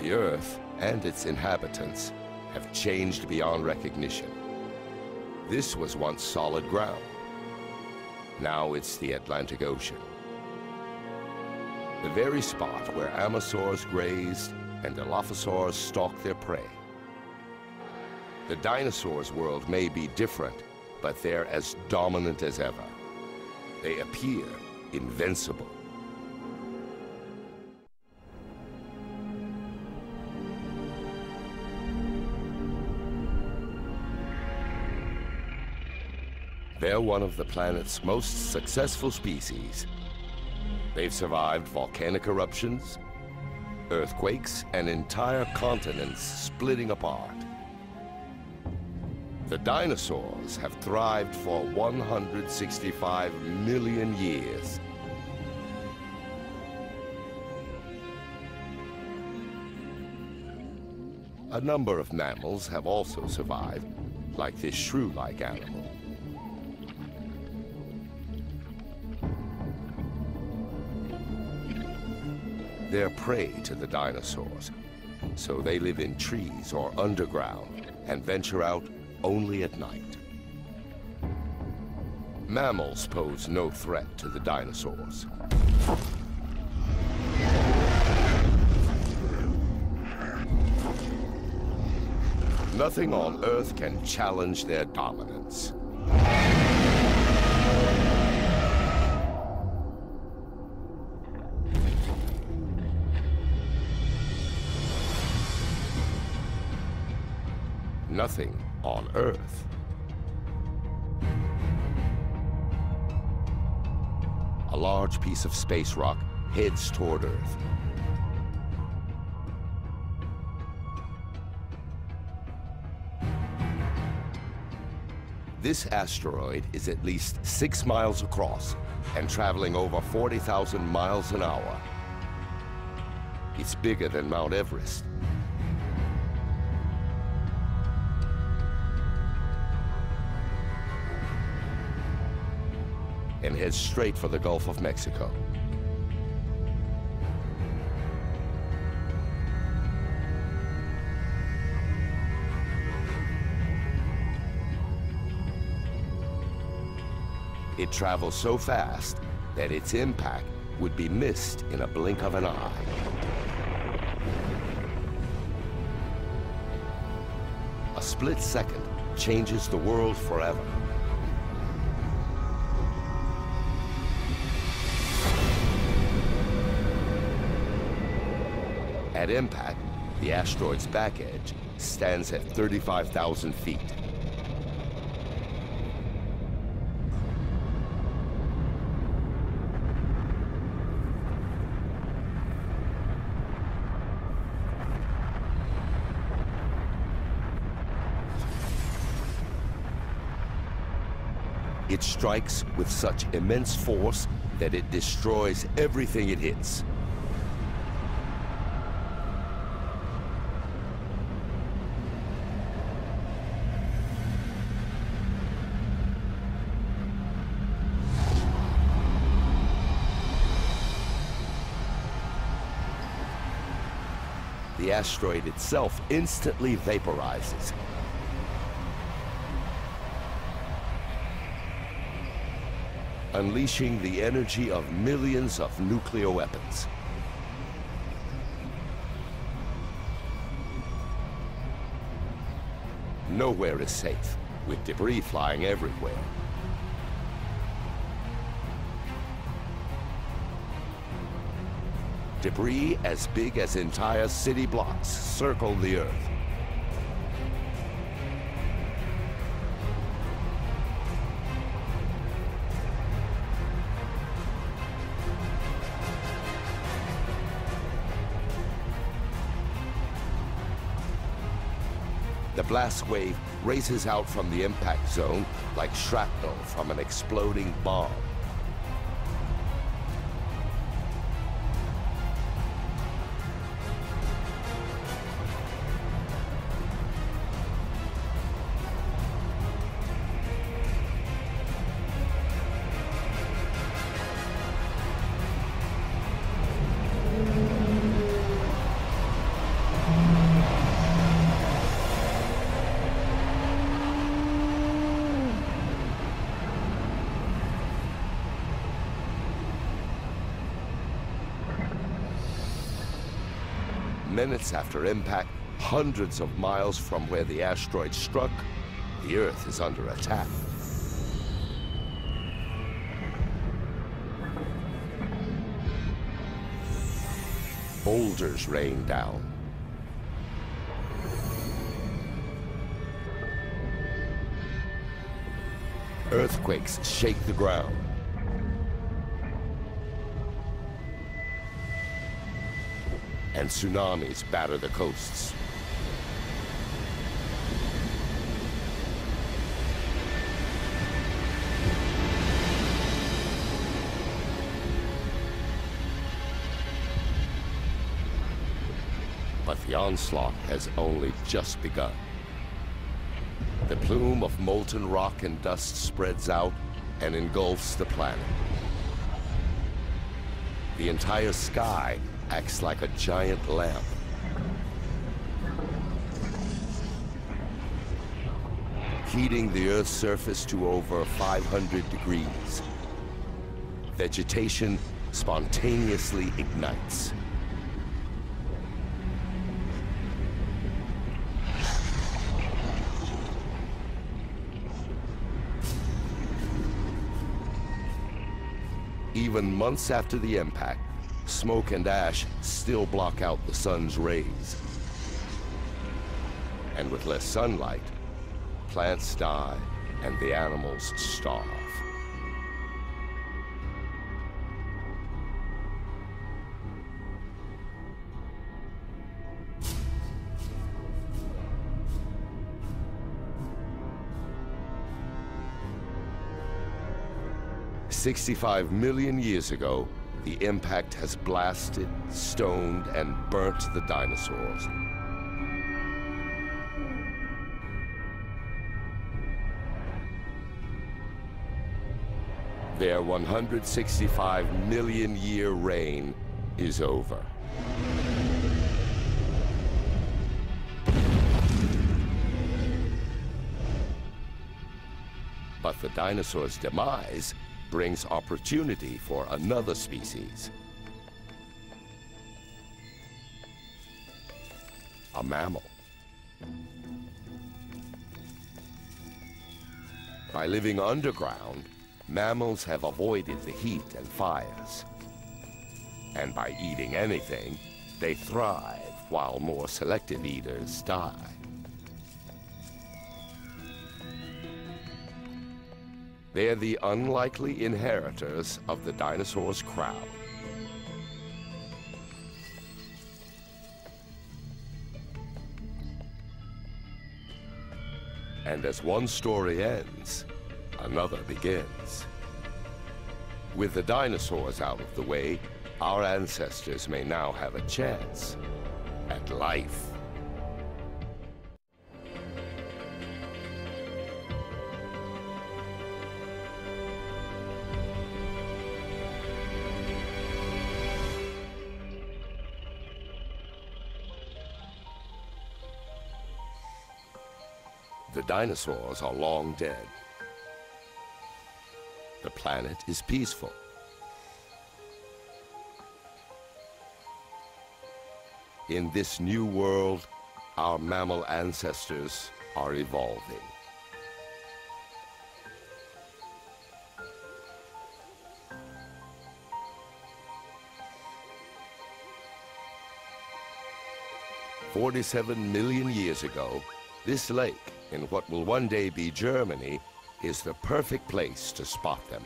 The Earth and its inhabitants have changed beyond recognition. This was once solid ground. Now it's the Atlantic Ocean. The very spot where Amazons grazed and Dilophosaurs stalk their prey. The dinosaurs' world may be different, but they're as dominant as ever. They appear invincible. They're one of the planet's most successful species. They've survived volcanic eruptions, earthquakes, and entire continents splitting apart. The dinosaurs have thrived for 165 million years. A number of mammals have also survived, like this shrew-like animal. They're prey to the dinosaurs, so they live in trees or underground and venture out only at night. Mammals pose no threat to the dinosaurs. Nothing on Earth can challenge their dominance. Nothing on Earth. A large piece of space rock heads toward Earth. This asteroid is at least 6 miles across and traveling over 40,000 miles an hour. It's bigger than Mount Everest. And heads straight for the Gulf of Mexico. It travels so fast that its impact would be missed in a blink of an eye. A split second changes the world forever. At impact, the asteroid's back edge stands at 35,000 feet. It strikes with such immense force that it destroys everything it hits. The asteroid itself instantly vaporizes. Unleashing the energy of millions of nuclear weapons. Nowhere is safe, with debris flying everywhere. Debris as big as entire city blocks circle the Earth. The blast wave races out from the impact zone like shrapnel from an exploding bomb. minutes after impact, hundreds of miles from where the asteroid struck, the Earth is under attack. Boulders rain down. Earthquakes shake the ground. And tsunamis batter the coasts. But the onslaught has only just begun. The plume of molten rock and dust spreads out and engulfs the planet. The entire sky acts like a giant lamp. Heating the Earth's surface to over 500 degrees. Vegetation spontaneously ignites. Even months after the impact, smoke and ash still block out the sun's rays. And with less sunlight, plants die and the animals starve. "65 million years ago, the impact has blasted, stoned, and burnt the dinosaurs. Their 165 million year reign is over. But the dinosaurs' demise brings opportunity for another species. A mammal. By living underground, mammals have avoided the heat and fires. And by eating anything, they thrive while more selective eaters die. They're the unlikely inheritors of the dinosaurs' crown. And as one story ends, another begins. With the dinosaurs out of the way, our ancestors may now have a chance at life. The dinosaurs are long dead. The planet is peaceful. In this new world, our mammal ancestors are evolving. "47 million years ago, this lake, in what will one day be Germany, is the perfect place to spot them.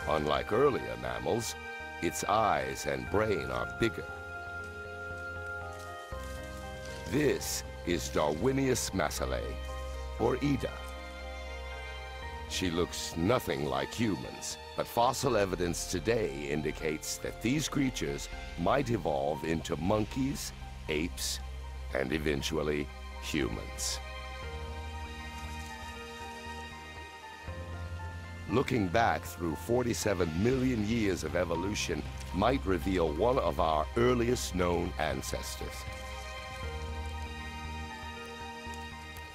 Unlike earlier mammals, its eyes and brain are bigger. This is Darwinius massilae, or Ida. She looks nothing like humans, but fossil evidence today indicates that these creatures might evolve into monkeys, apes, and eventually humans. Looking back through 47 million years of evolution might reveal one of our earliest known ancestors.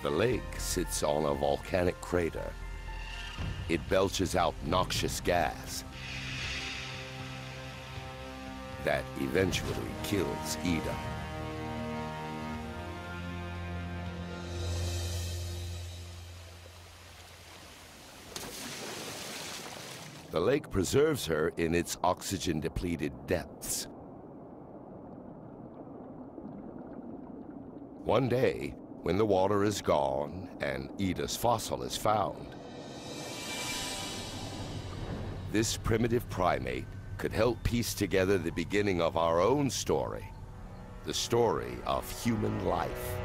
The lake sits on a volcanic crater. It belches out noxious gas that eventually kills Ida. The lake preserves her in its oxygen-depleted depths. One day, when the water is gone and Ida's fossil is found, this primitive primate could help piece together the beginning of our own story, the story of human life.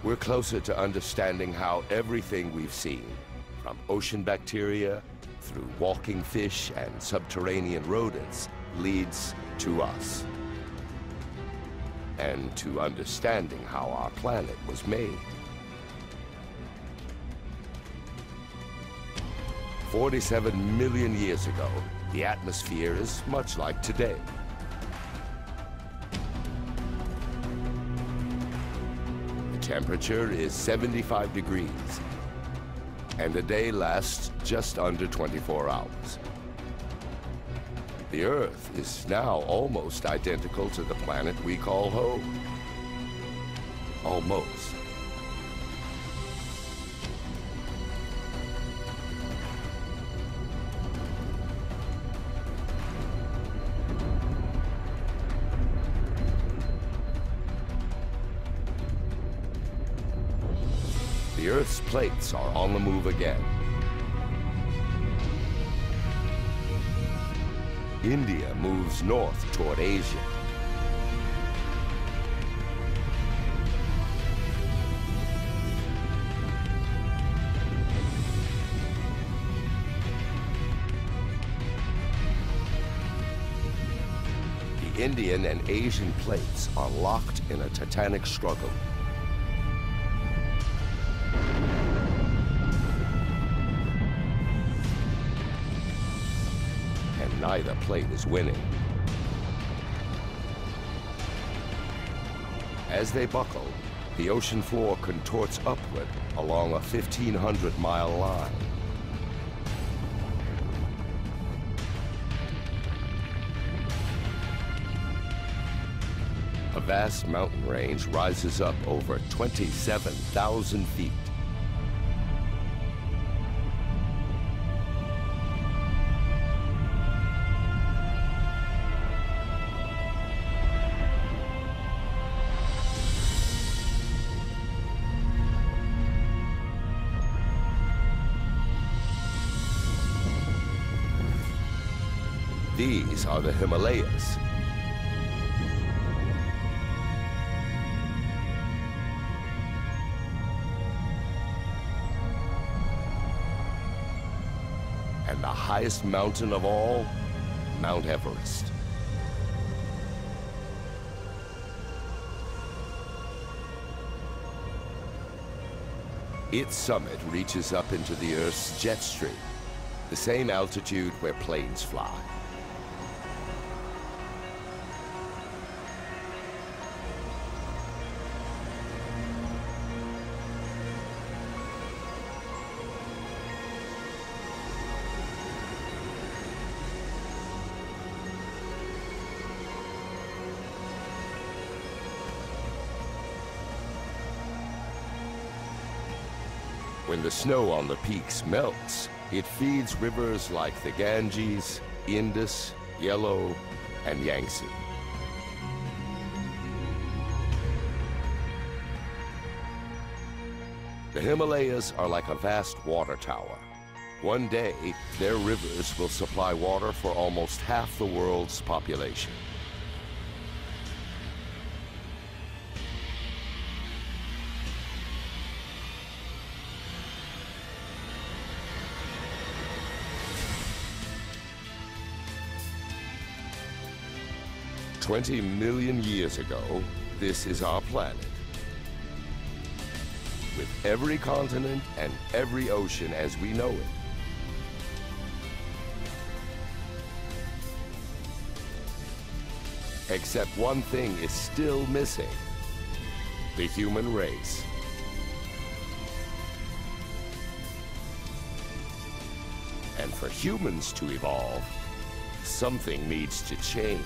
We're closer to understanding how everything we've seen, from ocean bacteria through walking fish and subterranean rodents, leads to us. And to understanding how our planet was made. 47 million years ago, the atmosphere is much like today. The temperature is 75 degrees, and the day lasts just under 24 hours. The Earth is now almost identical to the planet we call home. Almost. The Earth's plates are on the move again. India moves north toward Asia. The Indian and Asian plates are locked in a titanic struggle. Neither plate is winning. As they buckle, the ocean floor contorts upward along a 1,500-mile line. A vast mountain range rises up over 27,000 feet. These are the Himalayas. And the highest mountain of all, Mount Everest. Its summit reaches up into the Earth's jet stream, the same altitude where planes fly. When the snow on the peaks melts, it feeds rivers like the Ganges, Indus, Yellow, and Yangtze. The Himalayas are like a vast water tower. One day, their rivers will supply water for almost half the world's population. "20 million years ago, this is our planet. with every continent and every ocean as we know it. Except one thing is still missing: the human race. And for humans to evolve, something needs to change.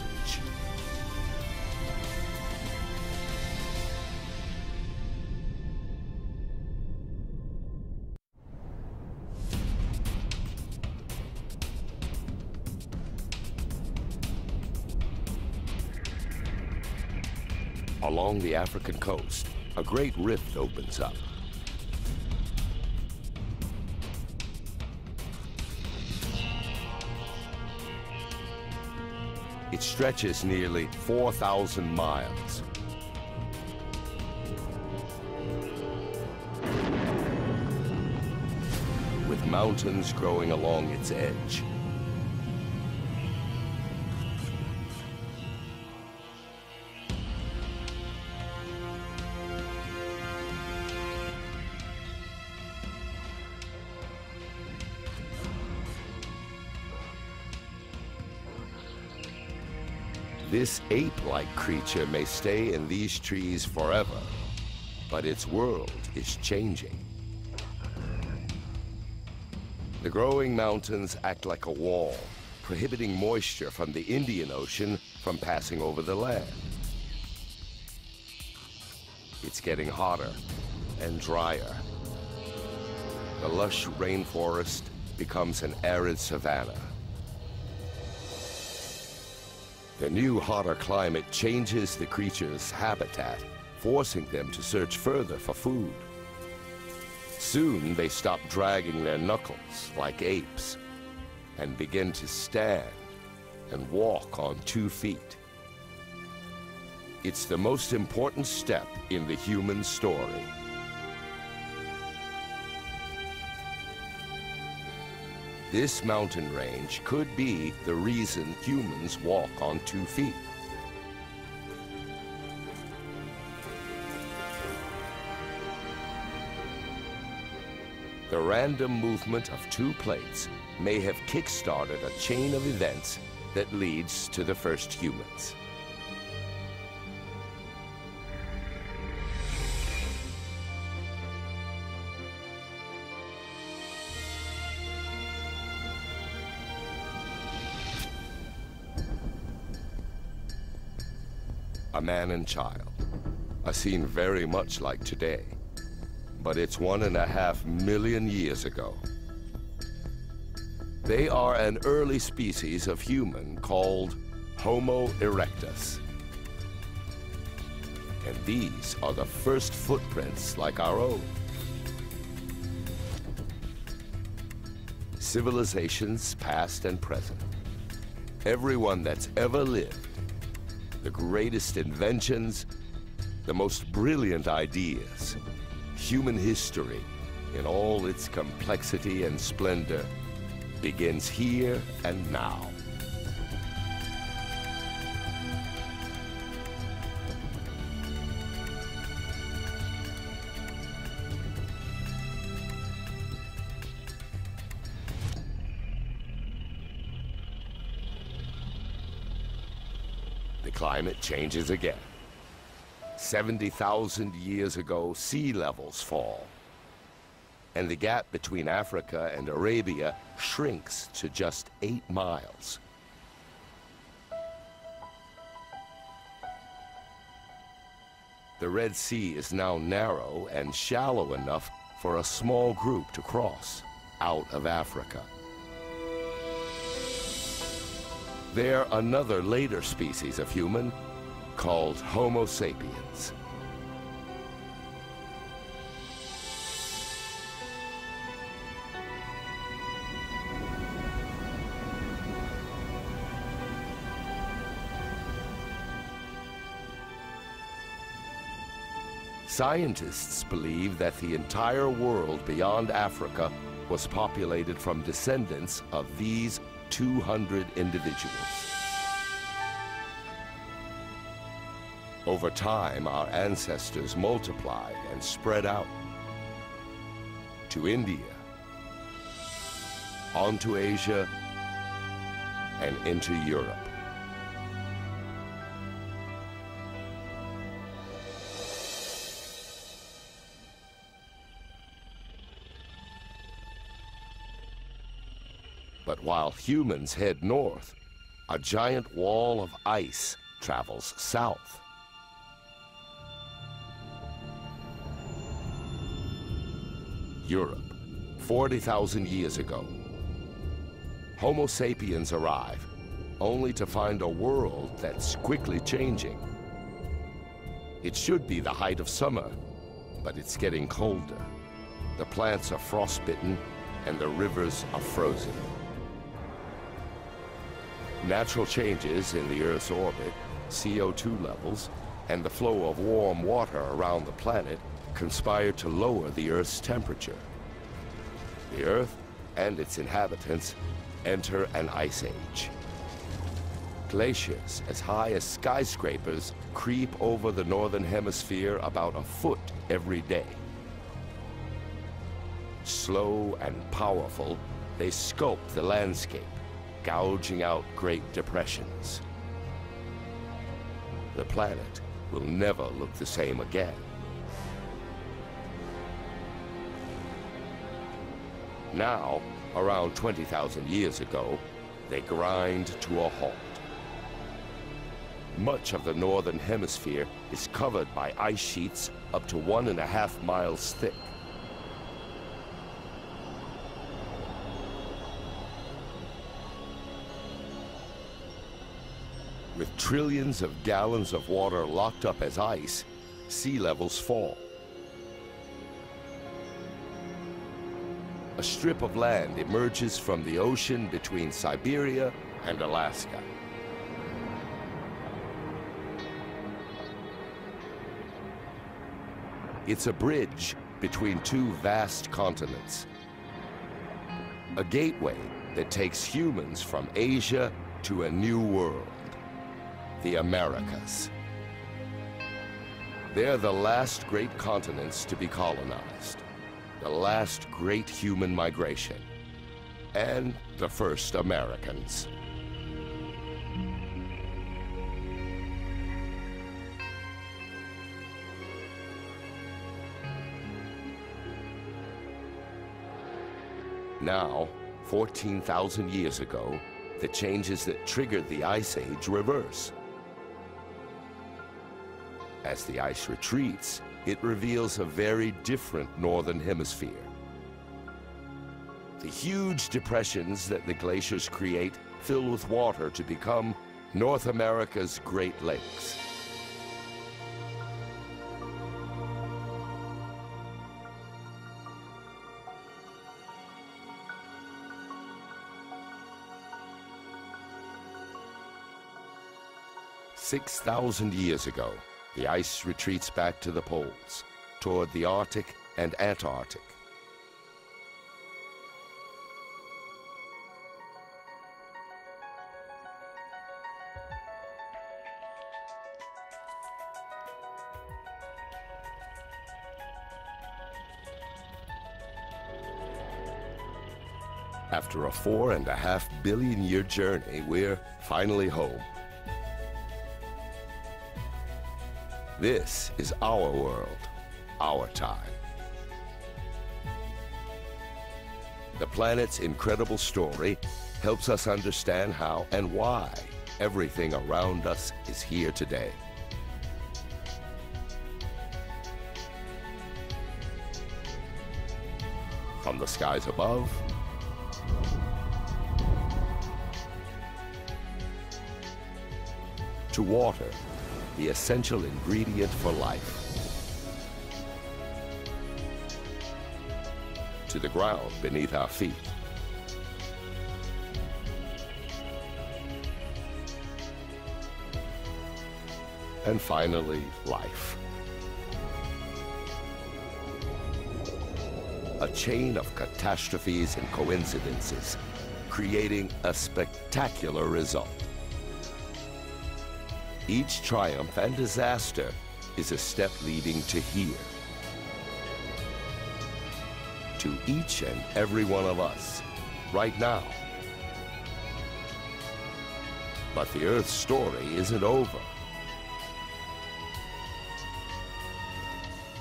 Along the African coast, a great rift opens up. It stretches nearly 4,000 miles. With mountains growing along its edge. This ape-like creature may stay in these trees forever, but its world is changing. The growing mountains act like a wall, prohibiting moisture from the Indian Ocean from passing over the land. It's getting hotter and drier. The lush rainforest becomes an arid savanna. The new, hotter climate changes the creatures' habitat, forcing them to search further for food. Soon, they stop dragging their knuckles like apes and begin to stand and walk on 2 feet. It's the most important step in the human story. This mountain range could be the reason humans walk on 2 feet. The random movement of 2 plates may have kick-started a chain of events that leads to the first humans. A man and child, a scene very much like today, but it's 1.5 million years ago. They are an early species of human called Homo erectus. And these are the first footprints like our own. Civilizations past and present. Everyone that's ever lived. The greatest inventions, the most brilliant ideas, human history in all its complexity and splendor begins here and now. Climate changes again. 70,000 years ago, sea levels fall. And the gap between Africa and Arabia shrinks to just 8 miles. The Red Sea is now narrow and shallow enough for a small group to cross out of Africa. They're another later species of human called Homo sapiens. Scientists believe that the entire world beyond Africa was populated from descendants of these 200 individuals. Over time, our ancestors multiplied and spread out, to India, on to Asia, and into Europe. But while humans head north, a giant wall of ice travels south. Europe, 40,000 years ago. Homo sapiens arrive, only to find a world that's quickly changing. It should be the height of summer, but it's getting colder. The plants are frostbitten, and the rivers are frozen. Natural changes in the Earth's orbit, CO2 levels, and the flow of warm water around the planet conspire to lower the Earth's temperature. The Earth and its inhabitants enter an ice age. Glaciers as high as skyscrapers creep over the northern hemisphere about a foot every day. Slow and powerful, they sculpt the landscape, gouging out great depressions. The planet will never look the same again. Now, around 20,000 years ago, they grind to a halt. Much of the northern hemisphere is covered by ice sheets up to 1.5 miles thick. With trillions of gallons of water locked up as ice, sea levels fall. A strip of land emerges from the ocean between Siberia and Alaska. It's a bridge between two vast continents. A gateway that takes humans from Asia to a new world, the Americas. They're the last great continents to be colonized, the last great human migration, and the first Americans. Now, 14,000 years ago, the changes that triggered the Ice Age reverse. As the ice retreats, it reveals a very different northern hemisphere. The huge depressions that the glaciers create fill with water to become North America's Great Lakes. "6,000 years ago, the ice retreats back to the poles, toward the Arctic and Antarctic. After a 4.5 billion year journey, we're finally home. This is our world, our time. The planet's incredible story helps us understand how and why everything around us is here today. From the skies above to water, the essential ingredient for life, to the ground beneath our feet, and finally, life. A chain of catastrophes and coincidences, creating a spectacular result. Each triumph and disaster is a step leading to here. to each and every one of us, right now. But the Earth's story isn't over.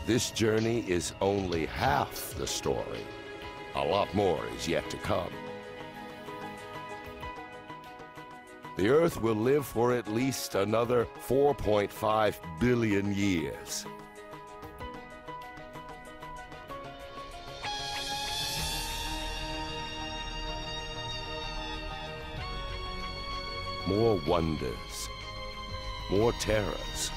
This journey is only half the story. A lot more is yet to come. The Earth will live for at least another 4.5 billion years. More wonders, more terrors,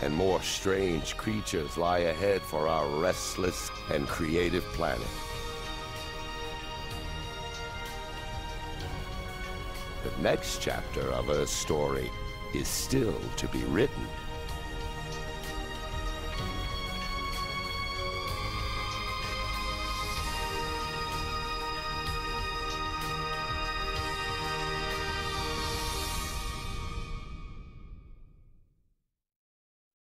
and more strange creatures lie ahead for our restless and creative planet. The next chapter of Earth's story is still to be written.